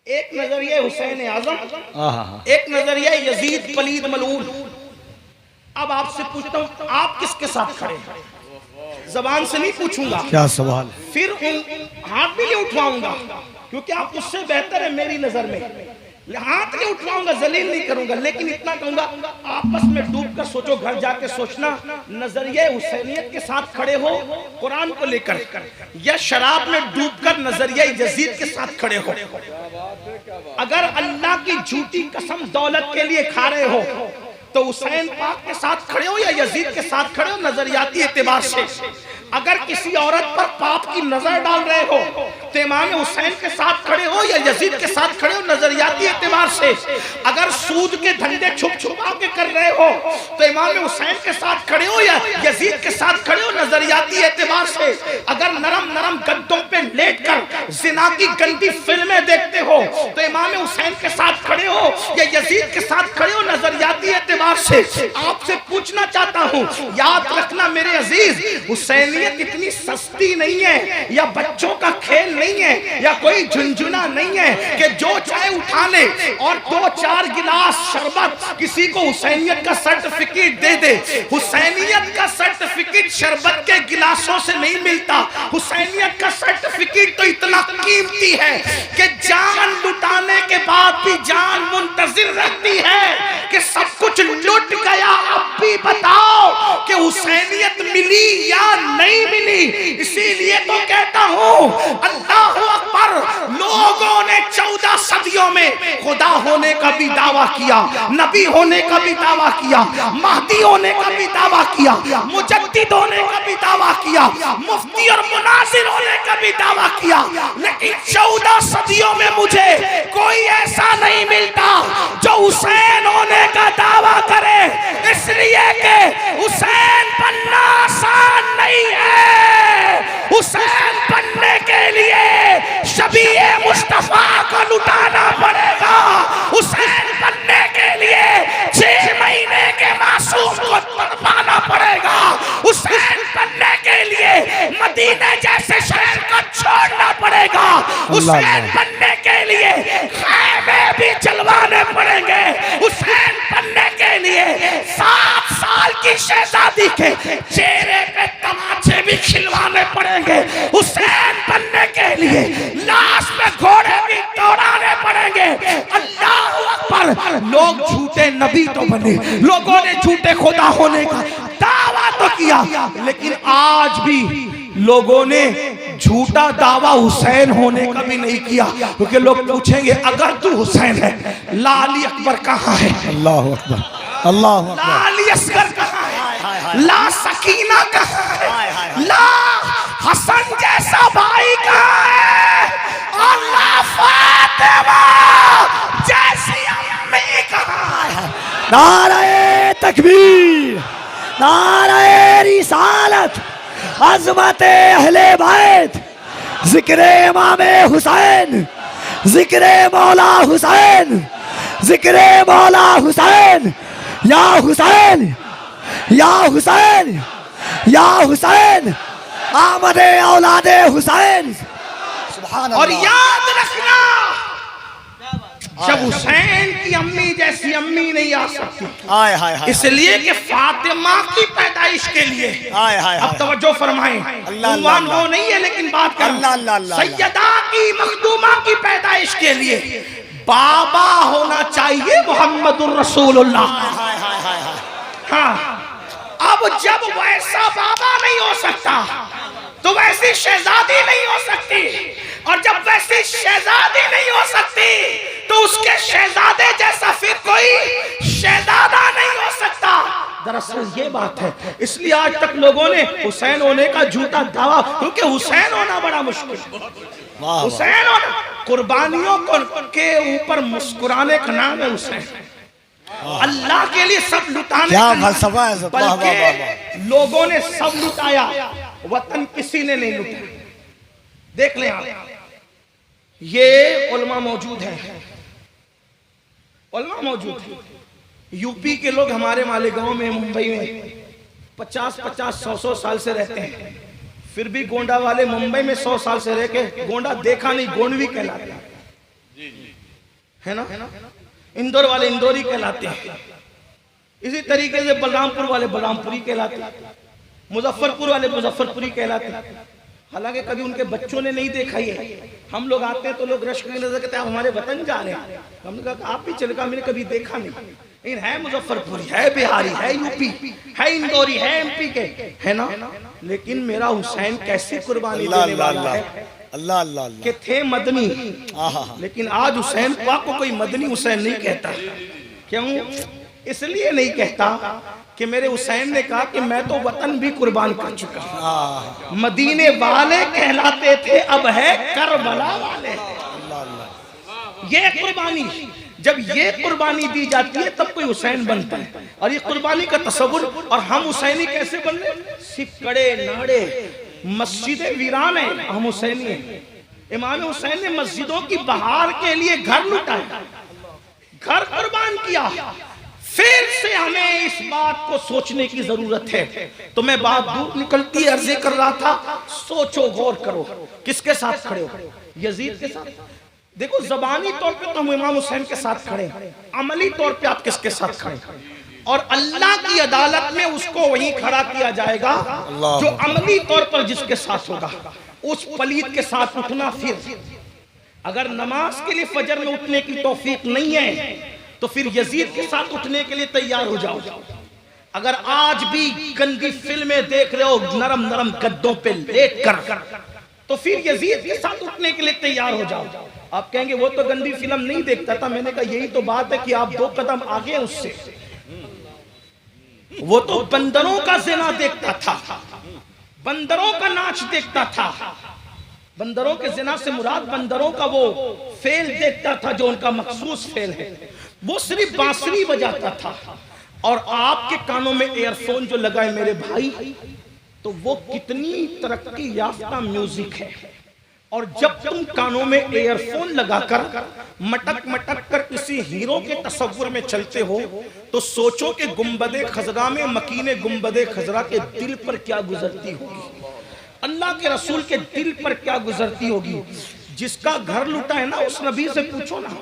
एक नजरिया हुसैन आजम, एक नजरिया यजीद पलीद मलऊन। अब आपसे पूछता हूं, आप किसके साथ खड़े हैं? जबान से नहीं पूछूंगा, क्या सवाल, फिर हाथ भी नहीं उठवाऊंगा, क्योंकि आप उससे बेहतर है मेरी नजर में। हाथ नहीं उठवाऊंगा, जलील नहीं करूंगा, लेकिन इतना कहूंगा, आपस में डूब कर सोचो, घर जाके सोचना, नजरिए हुसैनियत के साथ खड़े हो कुरान को लेकर, या शराब में डूबकर नजरिया यजीद के साथ खड़े हो। अगर अल्लाह की झूठी कसम दौलत के लिए खा रहे हो तो हुसैन पाक के साथ खड़े हो या यजीद के साथ खड़े हो नजरियाती एतबार से। अगर किसी औरत पर पाप की नजर डाल रहे हो तो इमाम हुसैन के साथ खड़े हो या यजीद के साथ खड़े हो नजरियाती एतबार से। अगर सूद के धंधे छुप छुपा के कर रहे हो तो इमाम हुसैन के साथ खड़े हो या यजीद के साथ खड़े हो नजरियाती एतबार से। अगर नरम नरम गद्दों पे लेटकर जिना की गंदी फिल्में देखते हो तो इमाम हुसैन के साथ खड़े हो या यजीद के साथ खड़े हो नजरियाती एतबार से। आपसे पूछना चाहता हूं, याद रखना मेरे अजीज, हुसैनियत इतनी सस्ती नहीं है या बच्चों का खेल नहीं है या कोई झुनझुना नहीं है कि जो चाहे उठा ले और 2-4 गिलास शरबत किसी को हुसैनियत का सर्टिफिकेट दे दे। हुसैनियत का सर्टिफिकेट शरबत के गिलासों से नहीं मिलता। हुसैनियत का सर्टिफिकेट तो इतना कीमती है कि जान लुटाने के बाद भी जान मुंतजिर रहती है कि सब कुछ लुट गया, अब भी बताओ कि हुसैनियत मिली या नहीं मिली। इसीलिए तो कहता हूं, अल्लाह अकबर, लोगों ने 14 सदियों में खुदा होने का भी दावा किया, नबी होने का भी दावा किया, महदी होने का भी दावा किया, मुजद्दिद होने का भी दावा किया, मुफ्ती और मुनासिर होने का भी दावा किया, लेकिन 14 सदियों में मुझे कोई ऐसा नहीं मिलता जो हुसैन होने का दावा करे। इसलिए कि हुसैन बनना आसान नहीं है। हुसैन बनने के लिए शबीए मुस्तफा को लुटाना पड़ेगा। हुसैन बनने के लिए 6 महीने के मासूम को तड़पाना पड़ेगा। हुसैन बनने के लिए मदीने जैसे शहर को छोड़ना पड़ेगा। हुसैन बनने के लिए खैमे भी जलवाने पड़ेंगे। हुसैन बनने के लिए 7 साल की शहजादी के चेहरे पे तमाचे भी खिलवाने पड़ेंगे। हुसैन बनने के लिए लाश पे घोड़े भी दौड़ाने पड़ेंगे। अल्लाह अकबर। लोग झूठे नबी तो बने, लोगों ने झूठे खुदा होने का दावा तो किया, लेकिन आज भी लोगों ने झूठा दावा हुसैन होने का भी नहीं किया, क्योंकि लोग पूछेंगे अगर तू हुसैन है, लाली अकबर कहाँ है? अल्लाह अकबर, अल्लाह अकबर। लाली असगर कहाँ है? ला सकीना कहाँ है? ला हसन जैसा भाई कहाँ है? और ला फातिमा जैसी अम्मी कहाँ है? नारे तकबीर, नारे रिसालत, अज़मत अहले बैत, जिक्र इमाम हुसैन, जिक्र मौला हुसैन, जिक्र मौला हुसैन। या हुसैन, या हुसैन, या हुसैन, आमदे औलादे हुसैन। और याद रखना, जब हुसैन की अम्मी जैसी अम्मी नहीं आ सकती, इसलिए कि फातिमा की पैदाइश के लिए, अब तवज्जो फरमाएं, उन्वान वो नहीं है लेकिन बात कर, सैयदा की मखदूमा की पैदाइश के लिए बाबा होना चाहिए मोहम्मदुर रसूलुल्लाह। हाँ, अब जब वैसा बाबा नहीं हो सकता तो वैसी शहजादी नहीं हो सकती। और जब वैसी शहजादी नहीं हो सकती तो उसके शहजादे जैसा फिर कोई शहजादा नहीं हो सकता। दरअसल ये बात है, इसलिए आज तक लोगों ने हुसैन होने का झूठा दावा, क्योंकि हुसैन होना बड़ा मुश्किल है। हुसैन होना, कुर्बानियों के ऊपर मुस्कुराने का नाम है हुसैन। अल्लाह के लिए सब लुटाने, क्या फलसफा है, बल्कि लोगों ने सब लुटाया, वतन किसी ने नहीं लुटाया। देख लें आप, ये उलमा मौजूद है, उलमा मौजूद है। यूपी के लोग हमारे मालेगांव में, मुंबई में 50-50, 100 साल से रहते हैं, फिर भी गोंडा वाले मुंबई में 100 साल से रह के गोंडा देखा नहीं, गोंडवी कहलाते है ना। इंदौर वाले इंदौरी कहलाते हैं, इसी तरीके से बलरामपुर वाले बलरामपुरी कहलाते हैं, मुजफ्फरपुर वाले मुजफ्फरपुरी कहलाते हैं। हालांकि कभी उनके बच्चों ने नहीं देखा है। हम लोग आते हैं तो लोग रश्क की नजर कहते हैं आप हमारे वतन जा रहे हैं। हमने कहा आप भी चले, मैंने कभी देखा नहीं, लेकिन है मुजफ्फरपुरी, है बिहारी, है यूपी, है इंदौरी, है एमपी के, है ना। लेकिन मेरा हुसैन कैसे कुर्बानी देने वाला है, अल्लाह अल्लाह के थे मदनी, लेकिन आज हुसैन पाक को कोई मदनी हुसैन नहीं कहता। क्यों? इसलिए नहीं कहता कि मेरे हुसैन ने कहा कि मैं तो वतन भी कुर्बान कर चुका। मदीने वाले कहलाते थे, अब है करबला वाले। ये कुर्बानी, जब ये कुर्बानी दी जाती है तब कोई हुसैन बनता है। और ये कुर्बानी का तसव्वुर, और हम हुसैनी कैसे बन रहे? सिकड़े नाड़े, मस्जिदें वीरान है, हम हुसैनी हैं। इमाम हुसैन ने मस्जिदों की बहार के लिए घर लुटाया, घर कुर्बान किया। फिर से हमें इस बात को सोचने की जरूरत है। तो मैं बात दूर निकलती अर्ज़े कर रहा था, सोचो, गौर करो, किसके साथ खड़े हो? यजीद के साथ? देखो, जबानी तौर पे तो हम इमाम हुसैन के साथ खड़े हैं, अमली तौर पे आप किसके साथ खड़े? और अल्लाह की अदालत में उसको वहीं खड़ा किया जाएगा जो अमली तौर पर जिसके साथ होगा। उस पलीत के साथ उठना, फिर अगर नमाज के लिए फजर में उठने की तौफीक नहीं है तो फिर यजीद के साथ उठने के लिए तैयार हो जाओ। अगर आज भी गंदी फिल्में देख रहे हो नरम नरम गद्दों पे लेट कर, तो फिर यजीद के साथ उठने के लिए तैयार हो जाओ। आप कहेंगे वो तो गंदी फिल्म नहीं देखता था। मैंने कहा यही तो बात है कि आप 2 कदम आगे हैं उससे। वो तो बंदरों का ज़िना देखता था, बंदरों का नाच देखता था। बंदरों के ज़िना से मुराद बंदरों का वो फेल देखता था जो उनका मखसूस फेल है। वो सिर्फ बांसुरी बजाता था। और आपके कानों में एयरफोन जो लगा है मेरे भाई, तो वो कितनी तरक्की याफ्ता म्यूजिक है। और जब तुम कानों में एयरफोन लगाकर मटक मटक कर किसी हीरो के तस्वुर में चलते हो तो सोचो कि गुंबदे खजरा में, मकीने गुंबदे खजरा के दिल पर क्या गुजरती होगी, अल्लाह के रसूल के दिल पर क्या गुजरती होगी। जिसका घर लुटा है ना, उस नबी से पूछो ना।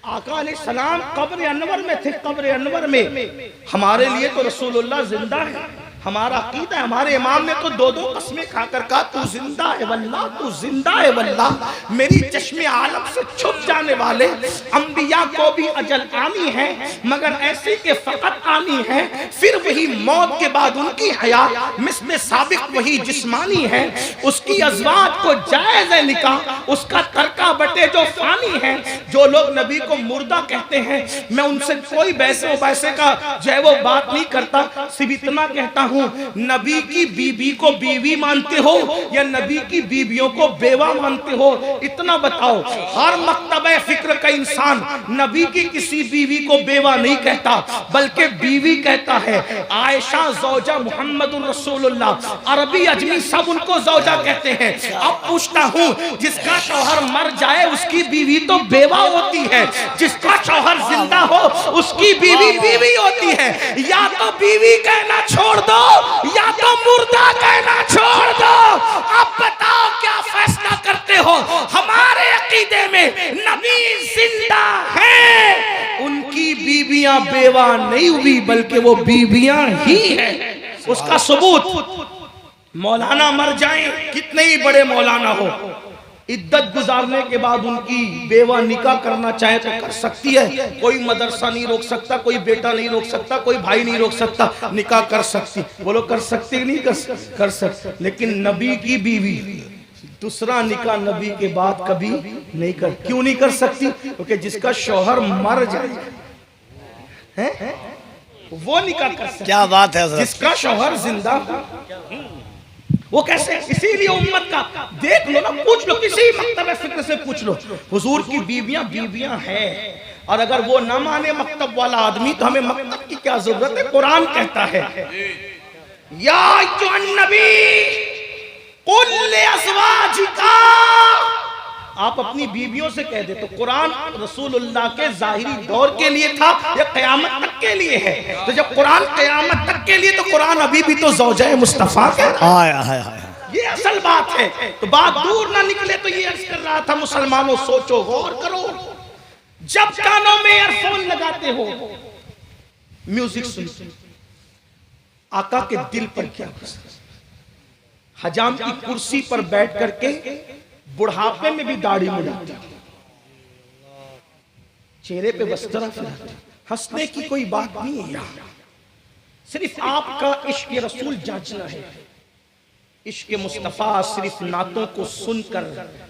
आका अलैहिस्सलाम कब्र अनवर में थे, कब्र अनवर में। हमारे लिए तो रसूलुल्लाह जिंदा है, हमारा अकीदा है। हमारे इमाम ने तो 2-2 कस्में खाकर कहा तू जिंदा है वल्लाह, तू जिंदा है वल्लाह। मेरी चश्मे आलम से छुप जाने वाले अंबिया को भी अजल आनी है, मगर ऐसी के फकत आनी है। फिर वही मौत के बाद उनकी हयात मिस्ले साबिक वही जिस्मानी है। उसकी अज़वाज को जायज़ है निकाह, उसका तरका बटे जो फानी है। जो लोग नबी को मुर्दा कहते हैं, मैं उनसे कोई बैसे वैसे का जो है वो बात नहीं करता। सिर्फ इतना कहता हूँ, नबी की बीबी को बीवी मानते हो या नबी की बीबियों को बेवा मानते हो? इतना बताओ। हर मक्तबे फिक्र का इंसान नबी की किसी बीवी को बेवा नहीं कहता, बल्कि बीवी कहता है। आयशा ज़ौजा मुहम्मदुर रसूलुल्लाह, अरबी अजमी सब उनको ज़ौजा कहते हैं। अब पूछता हूँ, जिसका शौहर मर जाए उसकी बीवी तो बेवा होती है, जिसका शौहर जिंदा हो उसकी बीवी बीवी होती है। या तो बीवी कहना छोड़ दो या तो मुर्दा कहना छोड़ दो। अब बताओ क्या फैसला करते हो? हमारे अकीदे में नबी जिंदा है, उनकी बीबियां बेवा नहीं हुई बल्कि वो बीबियां ही हैं। उसका सबूत मौलाना मर जाएं, कितने ही बड़े मौलाना हो, इद्दत गुजारने के बाद उनकी बेवा निकाह करना चाहे तो कर सकती है। कोई मदरसा नहीं रोक सकता, कोई बेटा नहीं रोक सकता, कोई भाई नहीं रोक सकता, निकाह कर सकती। बोलो कर सकते नहीं? कर सकते। लेकिन नबी की बीवी दूसरा निकाह नबी के बाद कभी नहीं कर। क्यों नहीं कर सकती? क्योंकि जिसका शौहर मर जाए है वो निकाह कर सकती। क्या बात है हजरत। जिसका शौहर जिंदा वो कैसे? इसीलिए उम्मत का देख लो ना, पूछ लो किसी मकतब फिक्र से पूछ लो, हुजूर की बीवियां बीवियां हैं, और अगर वो ना माने मकतब वाला आदमी तो हमें मकतब की क्या जरूरत है? कुरान कहता है या अय्युहन नबी कुल लिअज़वाजिका, आप अपनी बीवियों से कह दे। तो कुरान रसूलुल्लाह के जाहिरी दौर के लिए था या क़यामत तक के लिए है? तो जब कुरान क़यामत तक के लिए, तो कुरान अभी भी तो ज़ौजाए मुस्तफ़ा के। ये असल बात है। तो बात दूर ना निकले तो ये अर्ज कर रहा था, मुसलमानों सोचो, गौर करो, जब कानों में ईयरफोन लगाते हो, म्यूजिक सुनते, आका के दिल पर क्या गुजरा? हजाम की कुर्सी पर बैठ करके बुढ़ापे में भी दाढ़ी मुड़ाते, चेहरे पे बस्तरा फैलाते। हंसने की कोई बात नहीं है यहाँ, सिर्फ आपका इश्क रसूल जांचना है। इश्क मुस्तफ़ा सिर्फ नातों को सुनकर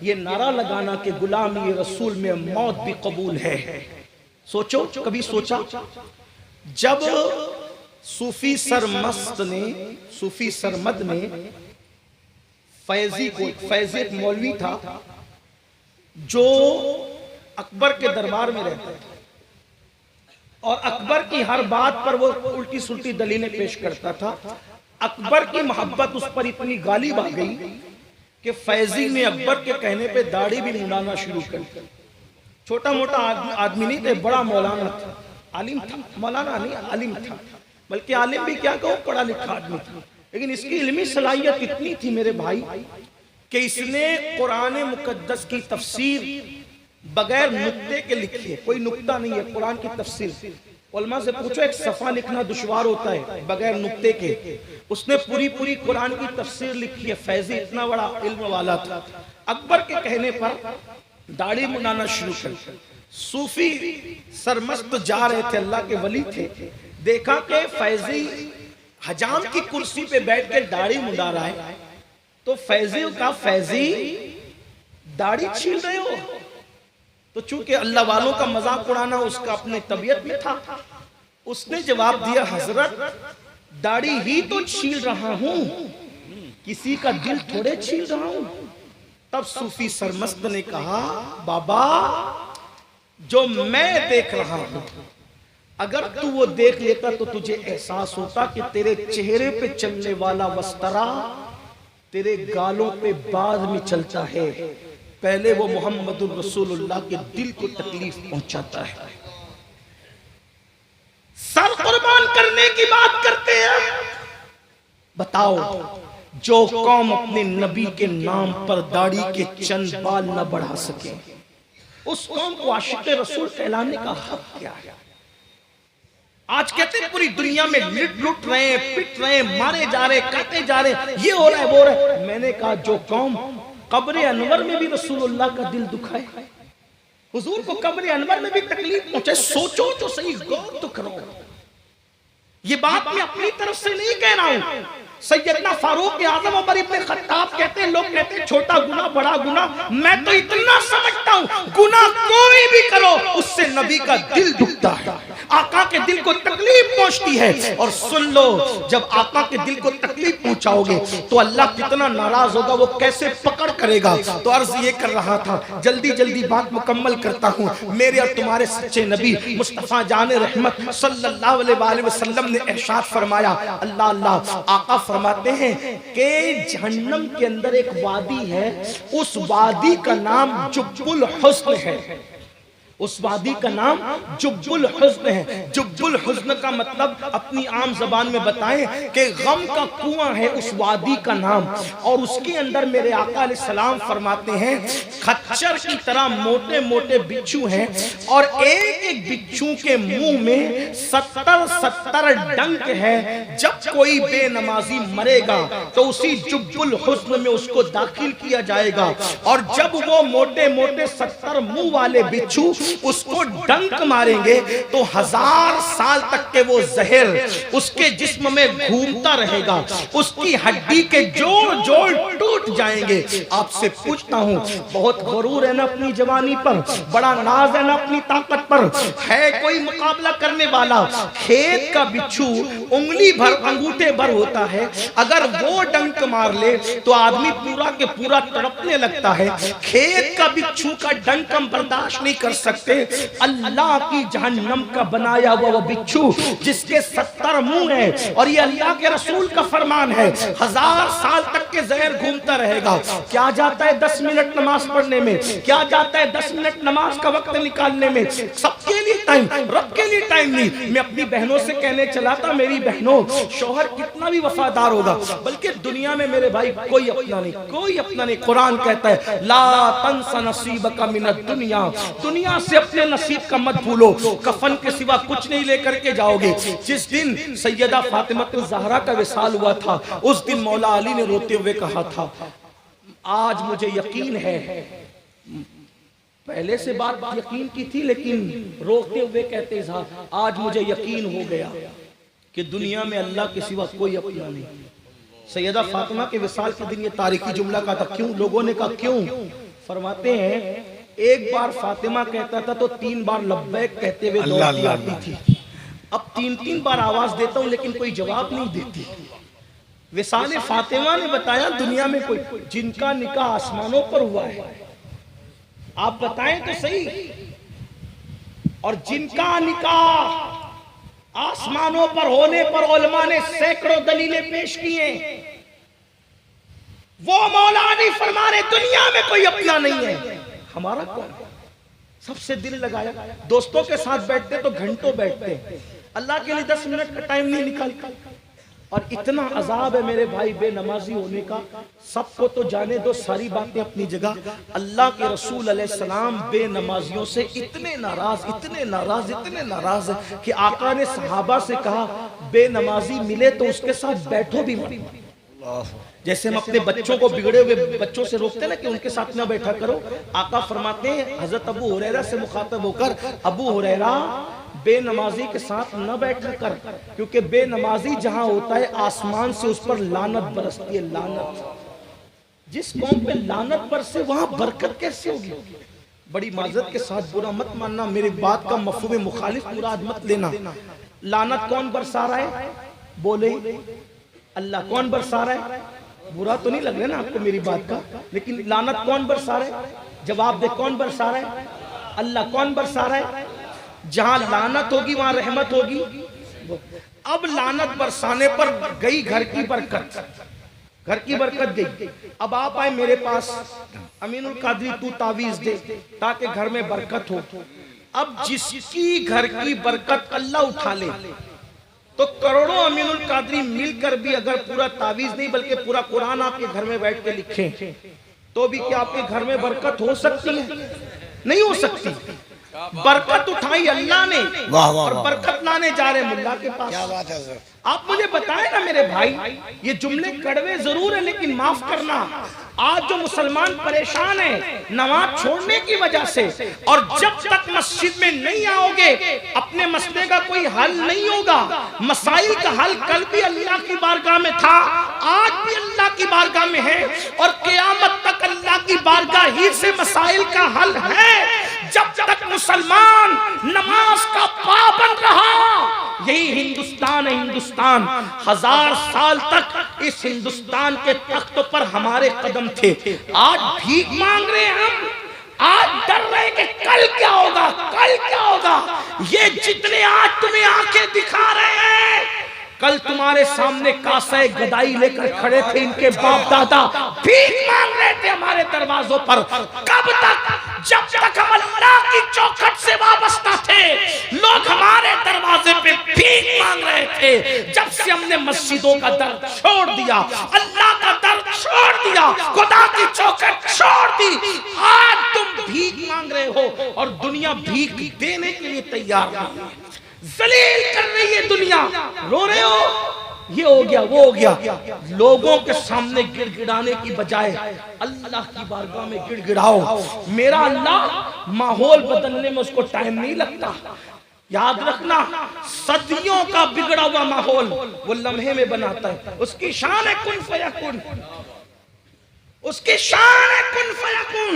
ये नारा लगाना कि गुलाम ये रसूल में मौत भी कबूल है। सोचो, कभी सोचा जब सूफी सरमद ने फैजी को, फैजी एक मौलवी था जो अकबर के दरबार में रहता था, और अकबर की हर बात पर वो उल्टी सुल्टी दलीलें पेश करता था। अकबर की मोहब्बत उस पर इतनी गालिब आ गई कि फैजी ने अकबर के कहने पे दाढ़ी भी मुड़ाना शुरू कर दी। छोटा मोटा आदमी नहीं थे, बड़ा मौलाना था, आलिम था, मौलाना नहीं आलिम था, बल्कि आलिम भी क्या कहो, पढ़ा लिखा आदमी था। लेकिन इसकी इल्मी सलाहियत इतनी थी मेरे भाई कि इसने कुरान मुकद्दस की तफसीर बगैर नुक्ते के लिखी है। कोई नुक्ता नहीं है कुरान की तफसीर। उलमा से पूछो, एक सफ़ा लिखना दुश्वार होता है बगैर नुक्ते के। उसने पूरी कुरान की तफसीर लिखी है। फैजी इतना बड़ा इल्म वाला था, अकबर के कहने पर दाढ़ी मुड़ाना शुरू कर। सूफी सरमस्त जा रहे थे, अल्लाह के वली थे, देखा कि फैजी हजाम की कुर्सी पे बैठ के दाढ़ी मुड़ा रहा है, तो फैजी का, फैजी दाढ़ी छील रहे हो? तो चूंकि अल्लाह वालों का मजाक उड़ाना उसका अपने तबीयत में था, उसने जवाब दिया, हजरत दाढ़ी ही तो छील रहा हूं, किसी का दिल थोड़े छील रहा हूं। तब सूफी सरमस्त ने कहा, बाबा जो मैं देख रहा हूं, अगर तू वो देख लेता तो तुझे एहसास होता कि तेरे चेहरे पे चलने वाला वस्तरा तेरे गालों पे बाद में चलता है, पहले वो मोहम्मदुर रसूलुल्लाह के दिल को तकलीफ पहुंचाता है। सर कुर्बान करने की बात करते हैं। बताओ, जो कौम अपने नबी के नाम पर दाढ़ी के चंद बाल न बढ़ा सके, उस कौम को आशिक रसूल कहलाने का हक क्या है? आज कहते हैं पूरी दुनिया में लुट रहे हैं, पिट रहे हैं, मारे जा रहे, काटे जा रहे, ये हो रहा है, वो हो रहा है। मैंने कहा, जो कौम कब्र अनवर में भी रसूलुल्लाह का दिल दुखाए, हुजूर को कब्र अनवर में भी तकलीफ पहुंचे, सोचो तो सही, गौर तो करो। ये बात मैं अपनी तरफ से नहीं कह रहा हूं। सैयदना फारूक आजम उमर इब्न खत्ताब कहते हैं, लोग कहते हैं छोटा गुनाह बड़ा गुनाह, मैं तो इतना समझता हूं, गुनाह कोई भी करो उससे नबी का दिल दुखता है, आका के दिल को तकलीफ पहुंचती है। और सुन लो, जब आका के दिल को तकलीफ पहुंचाओगे तो अल्लाह कितना नाराज होगा, वो कैसे पकड़ करेगा। तो अर्ज ये कर रहा था, जल्दी जल्दी बात मुकम्मल करता हूं। मेरे और तुम्हारे सच्चे नबी मुस्तफा जान रहमत सल्लल्लाहु अलैहि वसल्लम ने इरशाद फरमाया, अल्लाह अल्लाह, आका फरमाते हैं कि जहन्नम के अंदर एक वादी है, उस वादी का नाम जुब्बुल हुस्न है। उस वादी का नाम जुब्बुल हुस्न है। जुब्बुल हुस्न का मतलब अपनी आम जबान में बताएं कि गम का कुआं है उस वादी का नाम। और उसके अंदर मेरे आका अलैहिस्सलाम फरमाते हैं, खच्चर की तरह मोटे मोटे बिच्छू हैं, और एक एक बिच्छू के मुंह में 70 डंक है। जब कोई बेनमाजी मरेगा तो उसी जुब्बुल हुस्न में उसको दाखिल किया जाएगा, और जब वो मोटे मोटे 70 मुंह वाले बिच्छू उसको डंक मारेंगे तो 1000 साल तक के वो जहर उसके जिस्म में घूमता रहेगा, उसकी हड्डी के जोड़ जोड़ टूट जाएंगे। आपसे पूछता हूं, बहुत गरूर है ना अपनी जवानी पर, बड़ा नाज है ना अपनी ताकत पर, है कोई मुकाबला करने वाला? खेत का बिच्छू उंगली भर अंगूठे भर होता है, अगर वो डंक मार ले तो आदमी पूरा के पूरा तड़पने लगता है। खेत का बिच्छू का डंक हम बर्दाश्त नहीं कर सकते। अल्लाह की जहन्नम का बनाया हुआ वो बिच्छू जिसके 70 मुंह है, और ये अल्लाह के रसूल का फरमान है, 1000 साल तक के जहर घूमता रहेगा। क्या जाता है 10 मिनट नमाज पढ़ने में, क्या जाता है 10 मिनट नमाज का वक्त निकालने में? सबके लिए टाइम, रब के लिए टाइम नहीं। मैं अपनी बहनों से कहने चला था, मेरी बहनों, शौहर कितना भी वफादार होगा, बल्कि दुनिया में मेरे भाई कोई अपना नहीं, कोई अपना नहीं। कुरान कहता है ला तंसा नसीबका मिनद दुनिया, दुनिया से अपने नसीब का मत भूलो, कफन के सिवा कुछ नहीं लेकर के जाओगे। जिस दिन सैयदा फातिमा ज़हरा का विसाल हुआ था, उस दिन मौला अली ने रोते हुए कहा था, आज मुझे यकीन है, पहले से बात यकीन की थी लेकिन रोते हुए कहते हैं, आज मुझे यकीन हो गया कि दुनिया में अल्लाह के सिवा कोई अपना नहीं। सैयदा फातिमा के विसाल के दिन ये तारीखी जुमला का था। क्यों? लोगों ने कहा क्यों? फरमाते हैं एक बार फातिमा कहता था तो 3 बार लब्बैक कहते हुए दौड़ती आती थी, अब 3-3 बार आवाज देता हूं लेकिन कोई जवाब नहीं देती। विसाल फातिमा ने बताया दुनिया में कोई, जिनका निकाह आसमानों पर हुआ है, आप बताएं तो सही, और जिनका निकाह आसमानों पर होने पर उलमा ने सैकड़ों दलीलें पेश की हैं, वो मौला अली फरमा रहे दुनिया में कोई अपना नहीं है। हमारा कौन? सबसे दिल लगाया, दोस्तों के साथ बैठते तो घंटों बैठते, अल्लाह के लिए 10 मिनट का टाइम नहीं निकालता। और इतना अजाब है मेरे भाई बेनमाजी होने का, सबको तो जाने दो, सारी बातें अपनी जगह। अल्लाह के रसूल अलैहिस्सलाम बेनमाजियों से इतने नाराज, इतने नाराज, इतने नाराज है कि आका ने सहाबा से कहा बेनमाजी मिले तो उसके साथ बैठो भी मत। जैसे हम अपने बच्चों को बिगड़े हुए बच्चों से रोकते ना कि उनके साथ ना बैठा करो, आका फरमाते हैं हजरत अबू हुरैरा से मुखातब होकर, अबू हुरैरा बेनमाजी के साथ न बैठा कर, क्योंकि बेनमाजी जहां होता है आसमान से उस पर लानत बरसती है। लानत, जिस कौम पे लानत बरसे वहां बरकत कैसे होगी? बड़ी माजरत के साथ बुरा मत मानना, मेरी बात का मफहूम मुखालिफ मुराद मत लेना। लानत कौन बरसा रहा है? बोले अल्लाह। कौन बरसा रहा है? बुरा तो नहीं लग रहा ना आपको मेरी बात का, लेकिन लानत कौन बरसा रहा है? जवाब दे, कौन बरसा रहा है? अल्लाह। कौन बरसा रहा है? जहां लानत होगी वहां रहमत होगी। अब लानत बरसाने पर गई घर की बरकत, घर की बरकत गई। अब आप आए मेरे पास, अमीनुल कादरी तू तावीज दे ताकि घर में बरकत हो। अब जिसकी घर की बरकत अल्लाह उठा ले तो करोड़ों अमीनुल कादरी मिलकर भी अगर पूरा तावीज नहीं बल्कि पूरा कुरान आपके घर में बैठ के लिखें तो भी क्या आपके घर में बरकत हो सकती है? नहीं हो सकती। बरकत उठाई अल्लाह ने और बरकत लाने जा रहे मुल्ला के पास। क्या बात है सर? आप मुझे बताएं ना मेरे भाई, ये जुमले कड़वे जरूर है लेकिन माफ करना, आज जो मुसलमान परेशान है नमाज छोड़ने की वजह से, और जब तक मस्जिद में नहीं आओगे अपने मसले का कोई हल नहीं होगा। मसाइल का हल कल भी अल्लाह की बारगाह में था, आज भी अल्लाह की बारगाह में है, और क़यामत तक अल्लाह की बारगाह ही से मसाइल का हल है। जब तक मुसलमान नमाज का पाबंद रहा, यही हिंदुस्तान है। हिंदुस्तान 1000 साल तक इस हिंदुस्तान के तख्त पर हमारे कदम थे। आज भीख मांग रहे हैं हम, आज डर रहे कि कल क्या होगा, कल क्या होगा। ये जितने आज तुम्हें आंखें दिखा रहे हैं, कल तुम्हारे सामने कासे गदाई लेकर खड़े थे, इनके बाप दादा भीख मांग रहे थे हमारे दरवाजों पर। कब तक? जब तक हम अल्लाह की चौखट से वाबस्ता थे, लोग हमारे दरवाजे पे भीख मांग रहे थे। जब से हमने मस्जिदों का दर छोड़ दिया, अल्लाह का दर छोड़ दिया, खुदा की चौखट छोड़ दी, आज तुम भीख मांग रहे हो और दुनिया भीख देने के लिए तैयार नहीं। जलील कर रही है दुनिया। रो रहे हो? ये हो गया वो हो गया। लोगों के सामने गिड़गिड़ाने की बजाय अल्लाह की बारगाह में गिड़गिड़ाओ। मेरा अल्लाह माहौल बदलने में उसको टाइम नहीं लगता। याद रखना, सदियों का बिगड़ा हुआ माहौल वो लम्हे में बनाता है। उसकी शान है कुन फयकुन, उसकी शान है कुन फयकुन।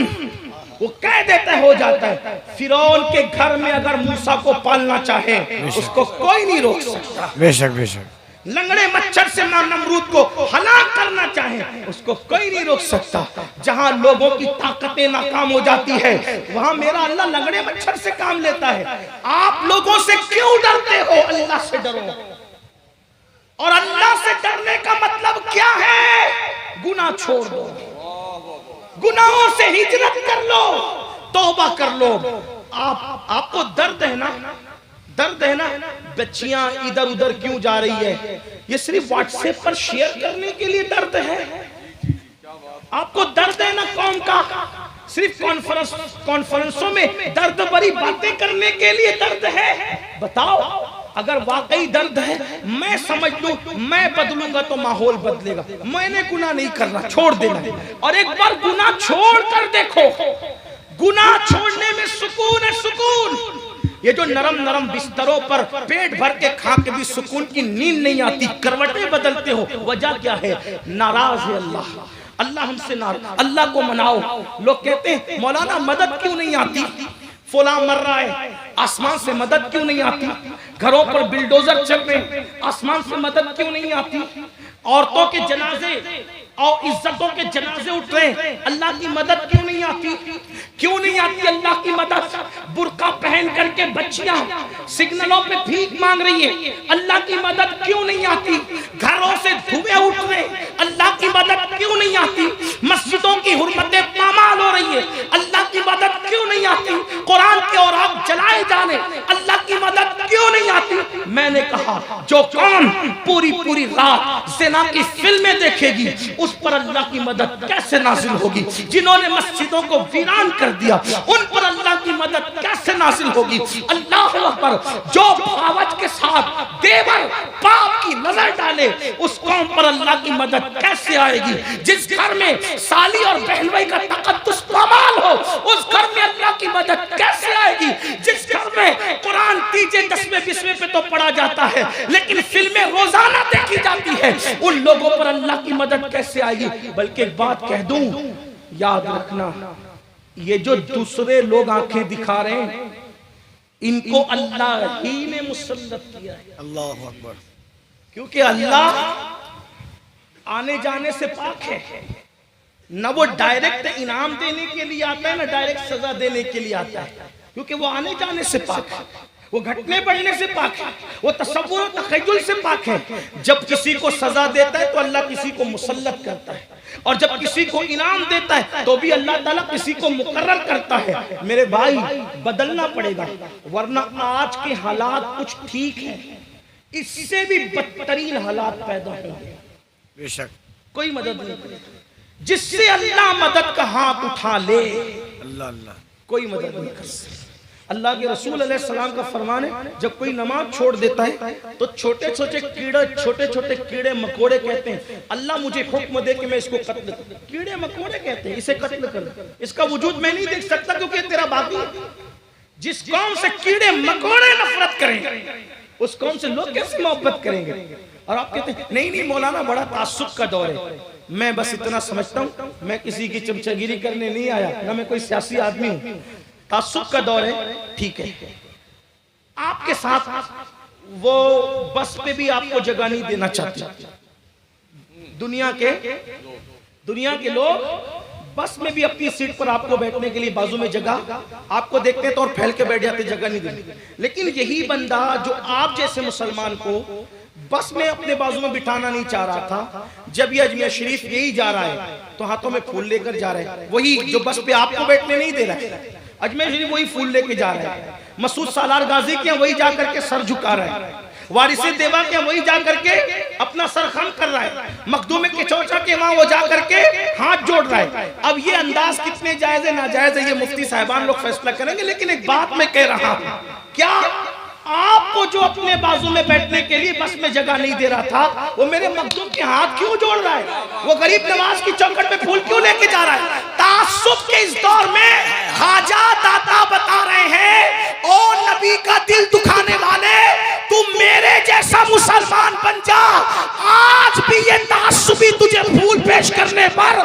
वो कह देता है हो जाता है। फिरौन के घर में अगर मूसा को पालना चाहे उसको कोई नहीं रोक सकता। बेशक बेशक। लंगड़े मच्छर से नमरूद को हलाक करना चाहे उसको कोई नहीं रोक सकता। जहां लोगों की ताकतें नाकाम हो जाती है वहां मेरा अल्लाह लंगड़े मच्छर से काम लेता है। आप लोगों से क्यों डरते हो? अल्लाह से डरो। और अल्लाह से डरने का मतलब क्या है? गुनाह छोड़ दो, गुनाहों से हिजरत कर लो, तौबा कर लो। आपको दर्द है ना, दर्द है ना, बच्चियां इधर उधर क्यों जा रही है? ये सिर्फ व्हाट्सएप पर शेयर करने के लिए दर्द है। आपको दर्द है ना कौम का, सिर्फ कॉन्फ्रेंसों में दर्द भरी बातें करने के लिए दर्द है। बताओ, अगर वाकई दर्द है, मैं समझ लूं, मैं बदलूंगा तो माहौल बदलेगा। मैंने गुनाह नहीं करना, छोड़ देना। और एक बार गुनाह छोड़ कर देखो, गुनाह छोड़ने में सुकून है, सुकून। ये जो नरम नरम बिस्तरों पर पेट भर के खा के भी सुकून की नींद नहीं आती, करवटें बदलते हो, वजह क्या है? नाराज है अल्लाह। अल्लाह हमसे नाराज। अल्लाह को मनाओ। लोग कहते हैं मौलाना मदद क्यों नहीं आती? फुला मर रहा है, आसमान से मदद क्यों नहीं आती? घरों पर बिल्डोजर चल रहे, आसमान से मदद क्यों नहीं आती? औरतों के जनाजे और इज्जतों के जनाजे उठ रहे, अल्लाह की मदद क्यों नहीं आती? क्यों नहीं आती अल्लाह की मदद? बुर्का पहन करके बच्चियां सिग्नलों पे भीख मांग रही है, अल्लाह की मदद क्यों नहीं आती? घरों से धुएं उठ रहे, अल्लाह की मदद क्यों नहीं आती? मस्जिदों की हुर्मतें पामाल हो रही है, अल्लाह की मदद क्यों नहीं आती? कुरान के और आग जलाए जाने, अल्लाह की मदद क्यों नहीं आती? मैंने कहा जो कौम पूरी पूरी रात ज़िना की फिल्में देखेगी उस पर अल्लाह की मदद कैसे नाजिल होगी? जिन्होंने मस्जिदों को वीरान कर दिया उन पर अल्लाह की मदद कैसे नाजिल होगी? अल्लाह अकबर। जो भावच के साथ देवर पाप की नजर डाले उस कौम पर अल्लाह की मदद कैसे आएगी? जिस घर में साली और बहन भाई का तकद्दुस पामाल हो उस घर में अल्लाह की मदद कैसे आएगी? जिस घर में कुरान 3, 10, 20 पे तो पढ़ा जाता है लेकिन फिल्में रोजाना देखी जाती है, उन लोगों पर अल्लाह की मदद कैसे आएगी? बल्कि एक बात कह दूं, याद रखना, ये जो दूसरे लोग आंखें दिखा रहे हैं इनको अल्लाह ही ने मुसल्लत किया है। अल्लाह अकबर। क्योंकि अल्लाह आने जाने से पाक है। न वो डायरेक्ट इनाम देने के लिए आता है, न डायरेक्ट सजा देने के लिए आता है, क्योंकि वो आने जाने से पाक है, वो घटने बढ़ने से पाक है, वो तसव्वुर और तखय्युल से पाक है। जब किसी को सजा देता है तो अल्लाह किसी को मुसल्लत करता है, और जब किसी को इनाम देता है तो भी अल्लाह ताला किसी को मुकर्रर करता है। मेरे भाई, बदलना पड़ेगा, वरना आज के हालात कुछ ठीक है, इससे भी बदतरीन हालात पैदा होंगे। बेशक। कोई मदद नहीं करेगा। जिससे अल्लाह मदद का हाथ उठा ले, अल्लाह अल्लाह, कोई मदद नहीं कर सकता। अल्लाह के रसूल अलैहि सलाम का फरमान है, जब कोई नमाज छोड़ देता है तो छोटे छोटे कीड़े मकोड़े कहते हैं अल्लाह मुझे हुक्म दे कि मैं इसको कत्ल करूं। कीड़े मकोड़े कहते हैं इसे कत्ल कर, इसका वजूद मैं नहीं देख सकता क्योंकि तेरा बाकी। जिस कौम से कीड़े मकोड़े नफरत करें उस कौम से लोग कैसे मोहब्बत करेंगे? और आप कहते हैं नहीं मौलाना बड़ा तासुब का दौर है। मैं बस इतना समझता हूँ, मैं किसी की चमचागिरी करने नहीं आया, ना मैं कोई सियासी आदमी हूँ। तासुब का दौर है, ठीक है, आपके साथ वो बस पे भी आपको जगह नहीं देना चाहते। दुनिया के लोग बस में भी अपनी सीट पर आपको बैठने के लिए बाजू में जगह आपको देखते हैं तो और फैल के बैठ जाते, जगह नहीं देते। लेकिन यही बंदा जो आप जैसे मुसलमान को बस में अपने बाजू में बिठाना नहीं चाह रहा था, जब ये अजमेर शरीफ यही जा रहा है तो हाथों में फूल लेकर जा रहा है। वही जो बस पे आपको बैठने नहीं दे रहा है, अजमेर शरीफ वही फूल लेके जा रहा है। मसूद सालार गाजी के वही जा करके सर झुका रहा है। वारिसे देवा के वही जा करके अपना सर खम कर रहा है। मखदूम के चौचा के वहां वो जा करके हाथ जोड़ रहा है। अब ये अंदाज कितने जायज है नाजायज है ये मुफ्ती साहिबान लोग फैसला करेंगे, लेकिन एक बात मैं कह रहा हूं, क्या आपको जो अपने बाजू में बैठने के लिए बस में जगह नहीं दे रहा था, वो मेरे मखदूम के हाथ क्यों जोड़ रहा है? वो गरीब नवाज की चौखट पे फूल क्यों लेके जा रहा है? तासुब के इस दौर में खाजा दाता बता रहे हैं, ओ नबी का दिल दुखाने वाले, तुम मेरे जैसा मुसलमान बन जा। आज भी ये तासुबी तुझे फूल पेश करने पर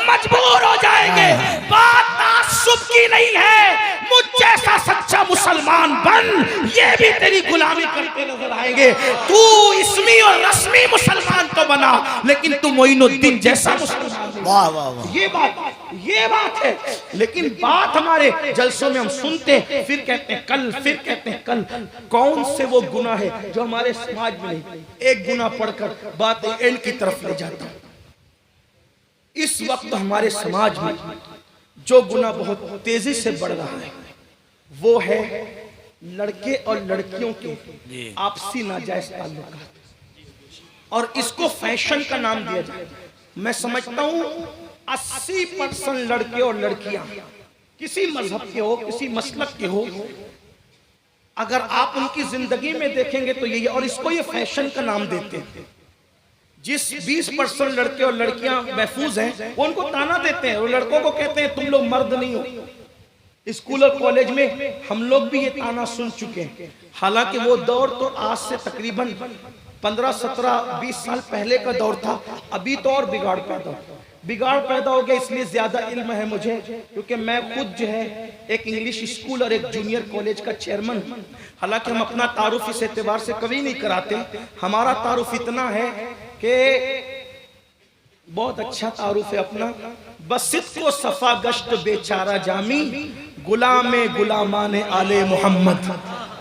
मजबूर हो जाएंगे। बात तासुब की नहीं है, मुझ जैसा सच्चा मुसलमान बन, ये भी तेरी गुलामी करते नजर आएंगे। तू इसमी और रस्मी मुसलमान तो बना, लेकिन तू मोइनुद्दीन जैसा मुसलमान। वाह वाह वाह, ये बात है। लेकिन बात हमारे जलसों में हम सुनते हैं, फिर कहते हैं कल, फिर कहते हैं कल। कौन से वो गुनाह है जो हमारे समाज में नहीं? एक गुनाह पढ़कर बात एंड की तरफ ले जाता है। इस वक्त हमारे समाज में जो गुनाह बहुत तेजी से बढ़ रहा है वो है लड़के और लड़कियों के आपसी नाजायज ताल्लुकात, और इसको फैशन का नाम दिया जाए। मैं समझता हूं 80% लड़के और लड़कियां किसी मजहब के हो, किसी मसलक के हो, अगर आप उनकी जिंदगी में देखेंगे तो यही, और इसको ये फैशन का नाम देते हैं। जिस 20% लड़के और लड़कियां महफूज हैं वो उनको ताना देते हैं, और लड़कों को कहते हैं तुम लोग मर्द नहीं हो। स्कूल और कॉलेज में हम लोग भी ये ताना सुन चुके हैं। हालांकि वो दौर तो आज से तकरीबन 15, 17, 20 साल पहले का दौर था। अभी तो और बिगाड़ पैदा हो गया। इसलिए ज्यादा इल्म है मुझे, क्योंकि मैं खुद जो है एक इंग्लिश स्कूल और एक जूनियर कॉलेज का चेयरमैन। हालांकि हम अपना तारुफ इस एतबार से कभी नहीं कराते। हमारा तारुफ इतना है कि बहुत अच्छा तारुफ है अपना, बसित को सफा गश्त बेचारा जामी, गुलामे गुलामाने आले मोहम्मद।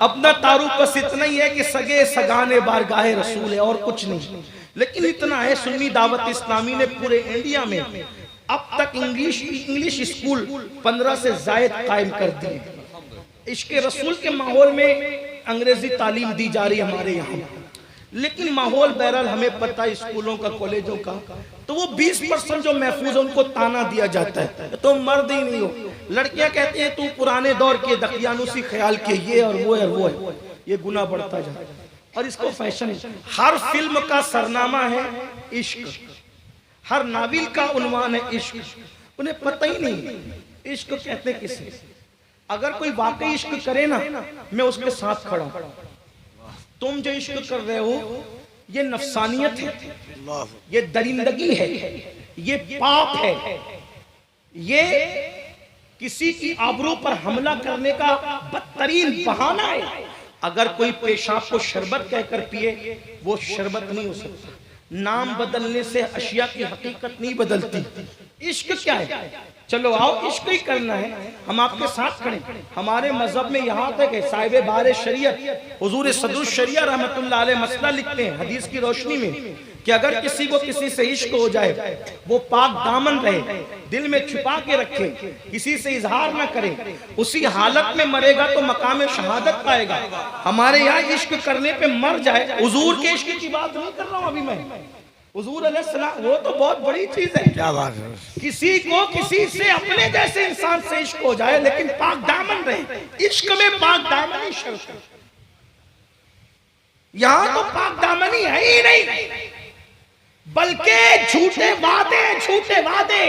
अपना तारुफ बस इतना ही है कि सगे सगाने बारगाहे रसूल है, और कुछ नहीं। लेकिन इतना है, सुन्नी दावत इस्लामी ने पूरे इंडिया में अब तक इंग्लिश स्कूल 15 से जायद कायम कर दिए। इश्क़े रसूल के माहौल में अंग्रेजी तालीम दी जा रही है हमारे यहाँ, लेकिन माहौल बहरहाल हमें पता है स्कूलों का, कॉलेजों का। तो वो 20% जो महफूज है उनको ताना दिया जाता है, तो मर्द ही नहीं हो। लड़कियां कहती हैं तू पुराने दौर के दकियानुसी ख्याल के, ये और वो है, वो है। ये गुनाह बढ़ता जाता है, और इसको फैशन है। हर फिल्म का सरनामा है इश्क, हर नाविल का उन्वान है इश्क। उन्हें पता ही नहीं इश्क कहते किसे। अगर कोई वाकई इश्क करे ना, मैं उसके साथ खड़ा हूं। तुम जो इश्क कर रहे हो ये नफसानियत है, ये दरिंदगी है, ये पाप है, ये किसी की आबरू पर हमला करने का बदतरीन बहाना है। अगर कोई पेशाब को शरबत कहकर पिए, वो शरबत नहीं हो सकता। नाम बदलने से अशिया की हकीकत नहीं बदलती। इश्क क्या है? चलो आओ, इश्क ही करना है, हम आपके साथ खड़े। हमारे मजहब में यहाँ तक है, साहिब बारे शरीयत हुजूर सदरुश शरिया रहमतुल्लाह अलैह मसला लिखते हैं हदीस की रोशनी में कि अगर किसी को किसी से इश्क हो जाए, वो पाक दामन रहे, दिल में छुपा के रखे, किसी से इजहार न करे, उसी हालत में मरेगा तो मकाम शहादत पाएगा। हमारे यहाँ इश्क करने पे मर जाए, हुजूर के इश्क की बात नहीं कर रहा हूँ अभी मैं, हुजूर अलैहिस्सलाम, वो तो बहुत बड़ी चीज है। क्या बात है। किसी को किसी से अपने जैसे इंसान से इश्क हो जाए, लेकिन पाक दामन रहे। इश्क में पाक दामन ही शर्त है। यहां तो पाक दामन ही है ही नहीं, बल्कि झूठे वादे।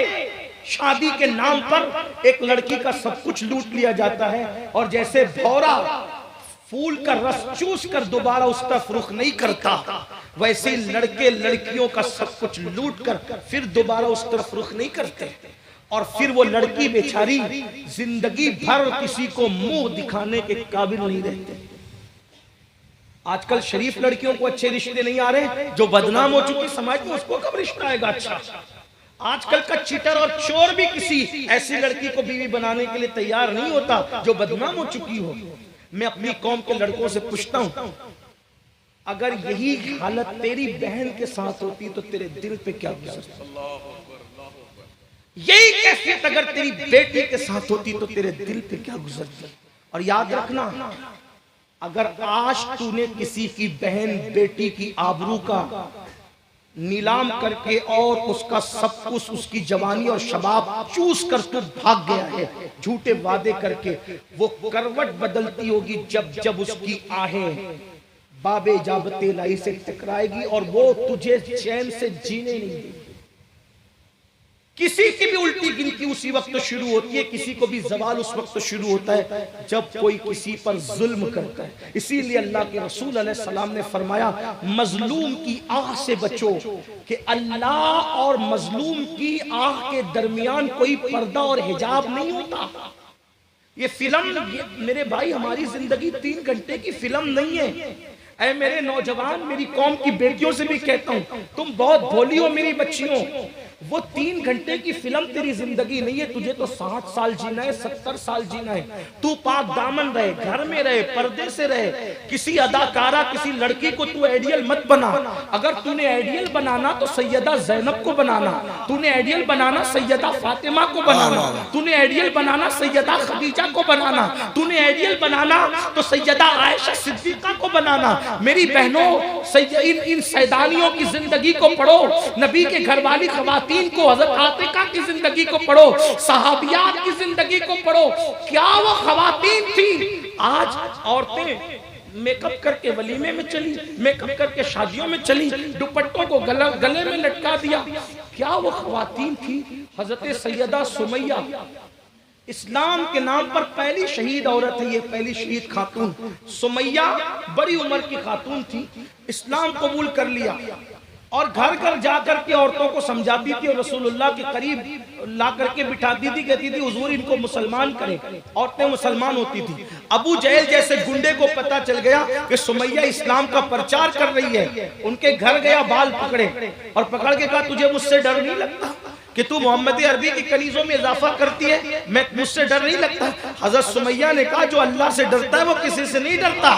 शादी के नाम पर एक लड़की का सब कुछ लूट लिया जाता है, और जैसे भौरा फूल का रस चूस कर दोबारा उस तरफ रुख नहीं करता, वैसे लड़के लड़कियों का सब कुछ लूट कर फिर दोबारा उस तरफ रुख नहीं करते, और फिर वो लड़की बेचारी जिंदगी भर किसी को मुंह दिखाने के काबिल नहीं रहते। आजकल शरीफ लड़कियों को अच्छे रिश्ते नहीं आ रहे, जो बदनाम हो चुकी समाज में उसको कब रिश्ता आएगा अच्छा? आजकल का चीटर और चोर भी किसी ऐसी लड़की को बीवी बनाने के लिए तैयार नहीं होता जो बदनाम हो चुकी हो। मैं अपनी कौम के लड़कों से पूछता हूं, अगर यही हालत तेरी बहन के साथ होती तो तेरे दिल पे क्या गुजरती? यही कैफियत अगर तेरी बेटी के साथ होती तो तेरे दिल पे क्या गुजरती? और याद रखना, अगर आज तूने किसी की बहन बेटी की आबरू का नीलाम करके और उसका सब कुछ, उसकी जवानी और शबाब चूस कर तू भाग गया है झूठे वादे करके। वो करवट बदलती होगी जब जब उसकी आहें बाबे जाबते लाई से टकराएगी और वो तुझे चैन से जीने नहीं देगी। किसी की भी उल्टी गिनती उसी वक्त शुरू होती है, किसी को भी जवाल उस वक्त शुरू होता है जब कोई किसी पर जुल्म करता है। इसीलिए अल्लाह के रसूल अलैहि सलाम ने फरमाया, मजलूम की आह से बचो, कि अल्लाह और मजलूम की आह के दरमियान कोई पर्दा और हिजाब नहीं होता। ये फिल्म, मेरे भाई, हमारी जिंदगी 3 घंटे की फिल्म नहीं है। ऐ मेरे नौजवान, मेरी कौम की बेटियों से भी कहता हूं, तुम बहुत भोली हो मेरी बच्चियों। वो 3 घंटे की फिल्म तेरी जिंदगी नहीं है। तुझे तो 60 साल जीना है, 70 साल जीना है। तू पाक दामन रहे, घर में रहे, पर्दे से रहे। किसी अदाकारा, किसी लड़की को तू आइडियल मत बना। अगर तूने आइडियल बनाना तो सैयदा जैनब को बनाना, तूने आइडियल बनाना सैयदा फातिमा को बनाना, तूने आइडियल बनाना सैयदा खदीजा को बनाना, तूने आइडियल बनाना तो सैयदा आयशा सिद्दीका को बनाना। मेरी बहनों, इन सैदानियों की जिंदगी को पढ़ो, नबी के घर वाली खवातीन को, हज़रत आतिका की जिंदगी को पढ़ो, सहाबियात की जिंदगी को पढ़ो। क्या वो खवातीन थी? आज औरतें मेकअप करके वलीमे में चली, मेकअप करके शादियों में चली, दुपट्टों को गले में लटका दिया। क्या वो खवातीन थी? हज़रत सैयदा सुमैया इस्लाम के नाम पर पहली शहीद औरत है, ये पहली शहीद खातून सुमैया बड़ी उम्र की खातून थी। इस्लाम कबूल कर लिया और घर घर जाकर के औरतों को समझाती थी और रसूलुल्लाह के करीब ला करके बिठाती थी, कहती थी हुजूर इनको मुसलमान करें। औरतें मुसलमान होती थी। अबू जहल जैसे गुंडे को पता चल गया कि सुमैया इस्लाम का प्रचार कर रही है, उनके घर गया, बाल पकड़े और पकड़ के कहा, तुझे मुझसे डर नहीं लगता कि तू मोहम्मद अरबी की कनीजों में इजाफा करती है? मैं मुझसे डर नहीं लगता। हजरत सुमैया ने कहा, जो अल्लाह से डरता है वो किसी से नहीं डरता।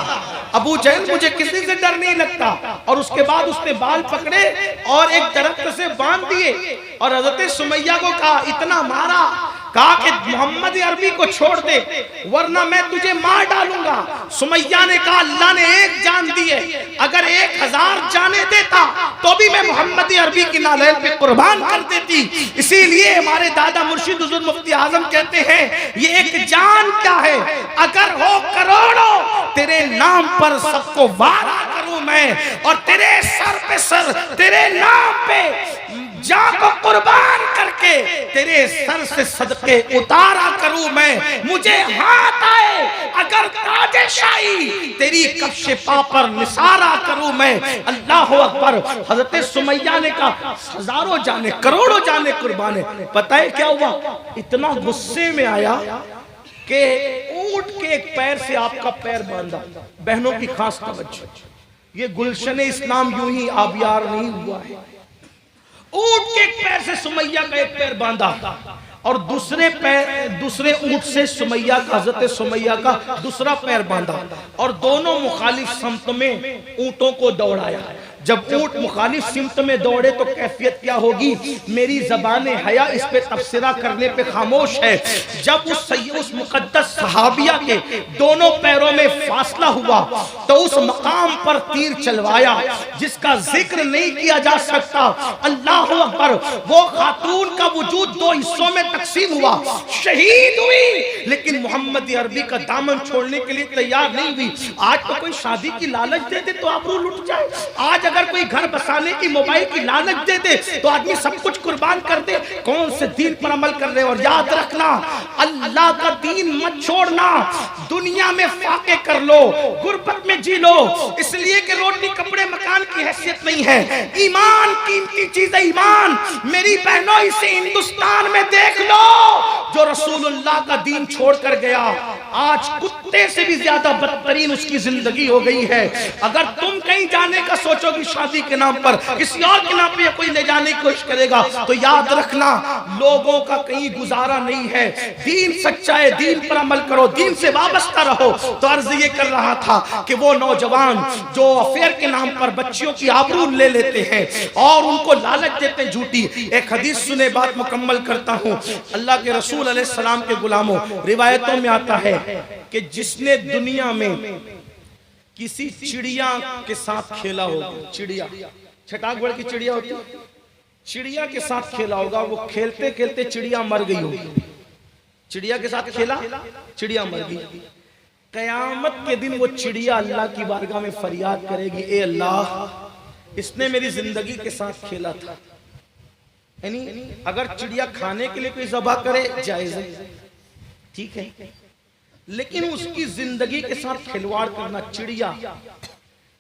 अबू जहल, मुझे किसी से डर नहीं लगता। और उसके बाद उसने बाल पकड़े और एक दरख्त से बांध दिए और हजरत सुमैया को कहा, इतना मारा, कहा कि मोहम्मद अरबी को छोड़ दे वरना मैं तुझे मार डालूंगा। सुमैया ने कहा, अल्लाह ने एक जान दी है, अगर 1000 जाने देता तो भी मैं मोहम्मद अरबी की नालैल पे कुर्बान कर देती। इसीलिए हमारे दादा मुर्शिद हुजूर मुफ्ती आजम कहते हैं, ये एक जान क्या है, अगर हो करोड़ों तेरे नाम पर सबको वारा करूं मैं, और तेरे सर पे सर तेरे नाम पे जान को कुर्बान करके तेरे सर से सदके उतारा करूं मैं। मुझे हाथ आए अगर ताजे शाही तेरी कफ्शे पा पर निसारा करूं मैं। अल्लाह अकबर। हजरत सुमैया ने कहा, हजारों जाने, करोड़ों जाने कुर्बान है। पता है क्या हुआ? इतना गुस्से में आया कि ऊंट के एक पैर से आपका पैर बांधा। बहनों की खास तवज्जो, ये गुलशन इस्लाम यूं ही आबियार नहीं हुआ है। ऊंट के एक पैर से सुमैया का एक पैर बांधा और दूसरे ऊंट से सुमैया का, हजरत सुमैया का दूसरा पैर बांधा और दोनों मुखालिफ समत में ऊंटों को दौड़ाया। जब ऊंट मुखालिफ सिमत में दौड़े तो कैफियत क्या होगी? मेरी ज़बाने हया इस पे तफसीरा करने पे खामोश है। जब उस मुकद्दस सहाबिया के दोनों पैरों में फासला हुआ तो उस मकाम पर तीर चलवाया जिसका जिक्र नहीं किया जा सकता। अल्लाह अकबर। वो खातून का वजूद 2 हिस्सों में तकसीम हुआ, शहीद हुई, लेकिन मोहम्मद अरबी का दामन छोड़ने के लिए तैयार नहीं हुई। आज तो कोई शादी की लालच दे दे तो आबरू लुट जाए। आज अगर कोई घर बसाने की, मोबाइल की लालच दे दे तो आदमी सब कुछ कुर्बान कर दे। कौन से दीन पर अमल कर रहे हो? और याद रखना, अल्लाह का दीन मत छोड़ना। दुनिया में फाके कर लो, गुर्बत में जी लो, इसलिए कि रोटी कपड़े मकान की हैसियत नहीं है। ईमान कीमती चीज है, ईमान। मेरी बहनों, इसे हिंदुस्तान में देख लो, जो रसूलुल्लाह का दीन छोड़ कर गया आज कुत्ते से भी ज्यादा बदतरीन उसकी जिंदगी हो गई है। अगर तुम कहीं जाने का सोचोगे शादी के नाम पर, किसी और के नाम पे कोई ले जाने की कोशिश करेगा तो याद रखना, लोगों का कहीं गुजारा नहीं है। दीन सच्चा है, दीन पर अमल करो, दीन से वाबस्ता रहो। तो अर्ज ये कर रहा था कि वो नौजवान जो अफेयर के नाम पर बच्चियों की आबरू ले लेते हैं और उनको लालच देते हैं झूठी। एक हदीस सुने, बात मुकम्मल करता हूँ। अल्लाह के रसूल अलैहिस्सलाम के गुलामों, रिवायतों में आता है कि जिसने दुनिया में किसी चिड़िया के साथ खेला होगा, चिड़िया छटाक बड़ की चिड़िया होती है, चिड़िया के साथ खेला होगा, वो खेलते खेलते चिड़िया मर गई होगी, चिड़िया के साथ खेला, चिड़िया मर गई। कयामत के दिन वो चिड़िया अल्लाह की बारगाह में फरियाद करेगी, ए अल्लाह इसने मेरी जिंदगी के साथ खेला था। यानी अगर चिड़िया खाने के लिए कोई ज़बह करे जायज है, ठीक है, लेकिन उसकी जिंदगी के साथ खिलवाड़ करना, चिड़िया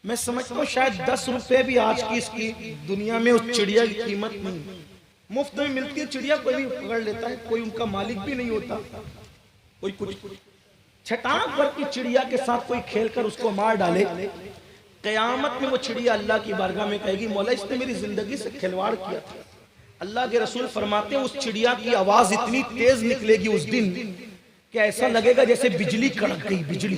मैं समझता हूँ शायद 10 रुपए भी आज की इसकी दुनिया में उस चिड़िया की कीमत नहीं, मुफ्त में मिलती है चिड़िया, कोई भी पकड़ लेता है, कोई उनका मालिक भी नहीं होता, कोई कुछ। छटाक पर की चिड़िया के साथ कोई खेलकर उसको मार डाले, कयामत में वो चिड़िया अल्लाह की बारगाह में कहेगी, मौला इसने मेरी जिंदगी से खिलवाड़ किया था। अल्लाह के रसूल फरमाते हैं उस चिड़िया की आवाज इतनी तेज निकलेगी उस दिन कि ऐसा लगेगा जैसे बिजली कड़क गई, बिजली,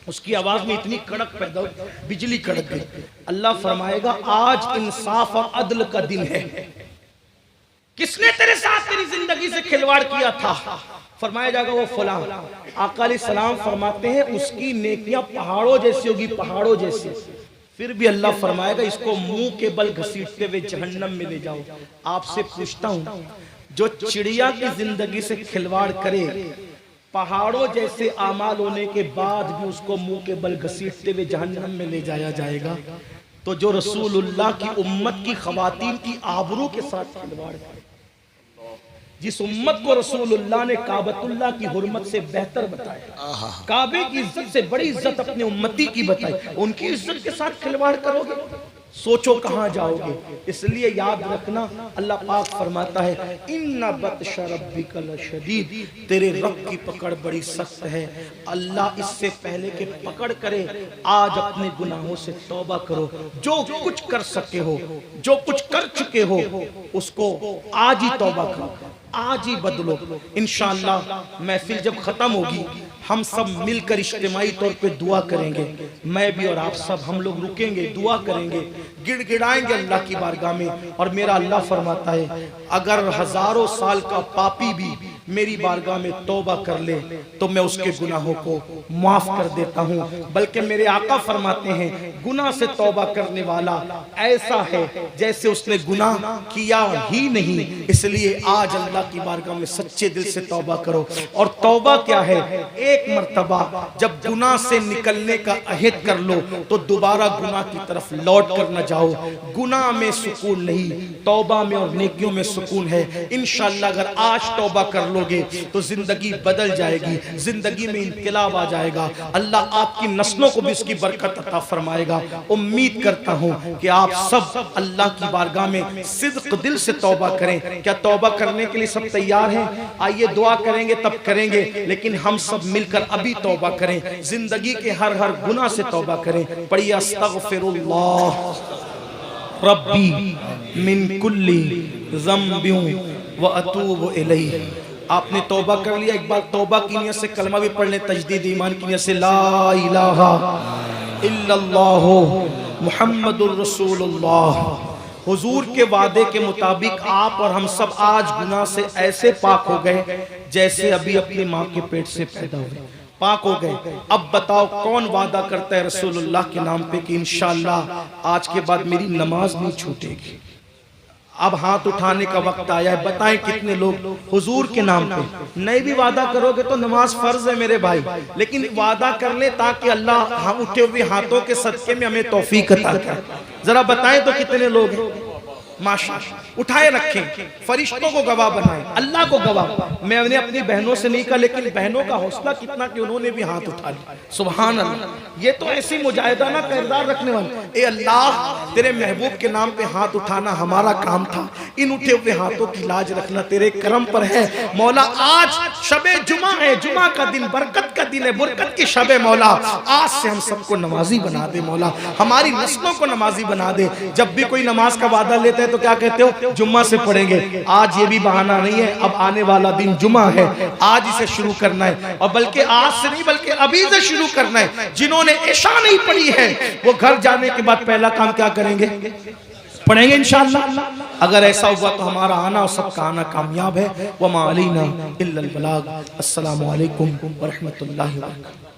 उसकी आवाज में इतनी कड़क पैदा हो, बिजली कड़क गई। अल्लाह फरमाएगा आज इंसाफ और अदल का दिन है, किसने तेरे साथ तेरी जिंदगी से खिलवाड़ किया था? फरमाया जाएगा वो फलां। आका अलैहिस्सलाम फरमाते हैं उसकी नेकियां पहाड़ों जैसी होगी, पहाड़ों जैसी। फिर भी अल्लाह फरमाएगा इसको मुंह के बल घसीटते हुए जहन्नम में ले जाओ। आपसे पूछता हूं, जो चिड़िया की जिंदगी से खिलवाड़ करे, पहाड़ों जैसे आमाल होने के बाद भी उसको मुंह के बल घसीटते हुए जहन्नम में ले जाया जाएगा, तो जो रसूलुल्लाह की उम्मत की खवातीन की आबरू के साथ खिलवाड़ करे, जिस उम्मत को रसूलुल्लाह ने काबतुल्लाह की हुर्मत से बेहतर बताया, काबे की इज्जत से बड़ी इज्जत अपने उम्मती की बताई, उनकी इज्जत के साथ खिलवाड़ करोगे, सोचो कहां जाओगे। इसलिए याद रखना, अल्लाह पाक फरमाता है इन्ना बत्शा रब्बिका लशदीद, तेरे रब की पकड़ बड़ी सख्त है। अल्लाह इससे पहले के पकड़ करे, आज अपने गुनाहों से तौबा करो, जो कुछ कर सके हो, जो कुछ कर चुके हो उसको आज ही तौबा करो, आज ही बदलो। इंशाअल्लाह महफिल जब खत्म होगी हम सब मिलकर इज्तिमाई तौर पे दुआ करेंगे, मैं भी और आप सब, हम लोग रुकेंगे, दुआ करेंगे, गिड़गिड़ाएंगे अल्लाह की बारगाह में। और मेरा अल्लाह फरमाता है अगर हजारों साल का पापी भी मेरी बारगाह में तौबा कर ले तो मैं उसके गुनाहों को माफ कर देता हूँ। बल्कि मेरे आका फरमाते हैं गुनाह से तौबा करने वाला ऐसा है जैसे उसने गुनाह किया ही नहीं। इसलिए आज अल्लाह की बारगाह में सच्चे दिल से तौबा करो। और तौबा क्या है? एक मर्तबा जब गुनाह से निकलने का अहद कर लो तो दोबारा गुनाह की तरफ लौट कर न जाओ। गुनाह में सुकून नहीं, तौबा में और नेकियों में सुकून है। इंशाअल्लाह अगर आज तौबा कर लोगे तो जिंदगी बदल जाएगी, जिंदगी में इनकलाब आ जाएगा। अल्लाह आपकी नस्लों को भी उसकी बरकत अता फरमाएगा। उम्मीद करता हूं कि आप सब अल्लाह की बारगाह में सिद्क दिल से तौबा करें। क्या तौबा करने के लिए सब तैयार हैं? आइए दुआ करेंगे तब करेंगे, लेकिन हम सब मिलकर अभी तौबा करें, जिंदगी के हर हर गुनाह से तौबा करें। पढ़िए अस्तगफिरुल्लाह रब्बी मिन कुल्ली ज़म्बिन व अतूबु इलैहि। आपने तौबा कर लिया, एक बार तौबा की नियत से कलमा भी पढ़ लें, तजदीद ईमान की नियत से ला इलाहा इल्लल्लाह मुहम्मदुर रसूलुल्लाह। हुजूर के वादे के मुताबिक आप और हम सब आज गुनाह से ऐसे पाक हो गए जैसे अभी अपनी माँ के पेट से पैदा हुए, पाक हो गए। अब बताओ कौन वादा करता है रसूलुल्लाह के नाम पे कि इंशाअल्लाह आज के बाद मेरी नमाज नहीं छूटेगी? अब हाथ उठाने का वक्त आया है। बताएं कितने लोग हुजूर के नाम पे, नहीं भी वादा करोगे तो नमाज फर्ज है मेरे भाई, लेकिन वादा कर ले ताकि अल्लाह हम उठे हुए हाथों के सदके में हमें तौफीक अता करे। जरा बताएं तो कितने लोग हैं? माशाअल्लाह उठाए रखें, फरिश्तों को गवाह बनाएं, अल्लाह को गवाह। मैंने अपनी बहनों से नहीं कहा, लेकिन बहनों का हौसला कितना कि उन्होंने भी हाथ उठा लिया। सुभान अल्लाह, ये तो ऐसी मुजाहिदाना किरदार रखने वाले। ए अल्लाह तेरे महबूब के नाम पे हाथ उठाना हमारा काम था, इन उठे हुए हाथों की लाज रखना तेरे करम पर है। मौला आज शबे जुमा है, जुमा का दिन बरकत का दिन है, बरकत की शबे। मौला आज से हम सबको नमाजी बना दे, मौला हमारी नस्लों को नमाजी बना दे। जब भी कोई नमाज का वादा लेते हैं तो क्या कहते हो? जुम्मा से पढ़ेंगे। आज ये भी बहाना नहीं है, अब आने वाला दिन जुमा है, आज इसे शुरू करना है। और बल्कि आज से नहीं बल्कि अभी से शुरू करना है। जिन्होंने इशा नहीं पढ़ी है वो घर जाने के बाद पहला काम क्या करेंगे? पढ़ेंगे इंशाअल्लाह। अगर ऐसा हुआ तो हमारा आना और सबका आना कामयाब है। वमा अलैना इल्लल बलाग। अस्सलामु अलैकुम व रहमतुल्लाहि व बरकातहू।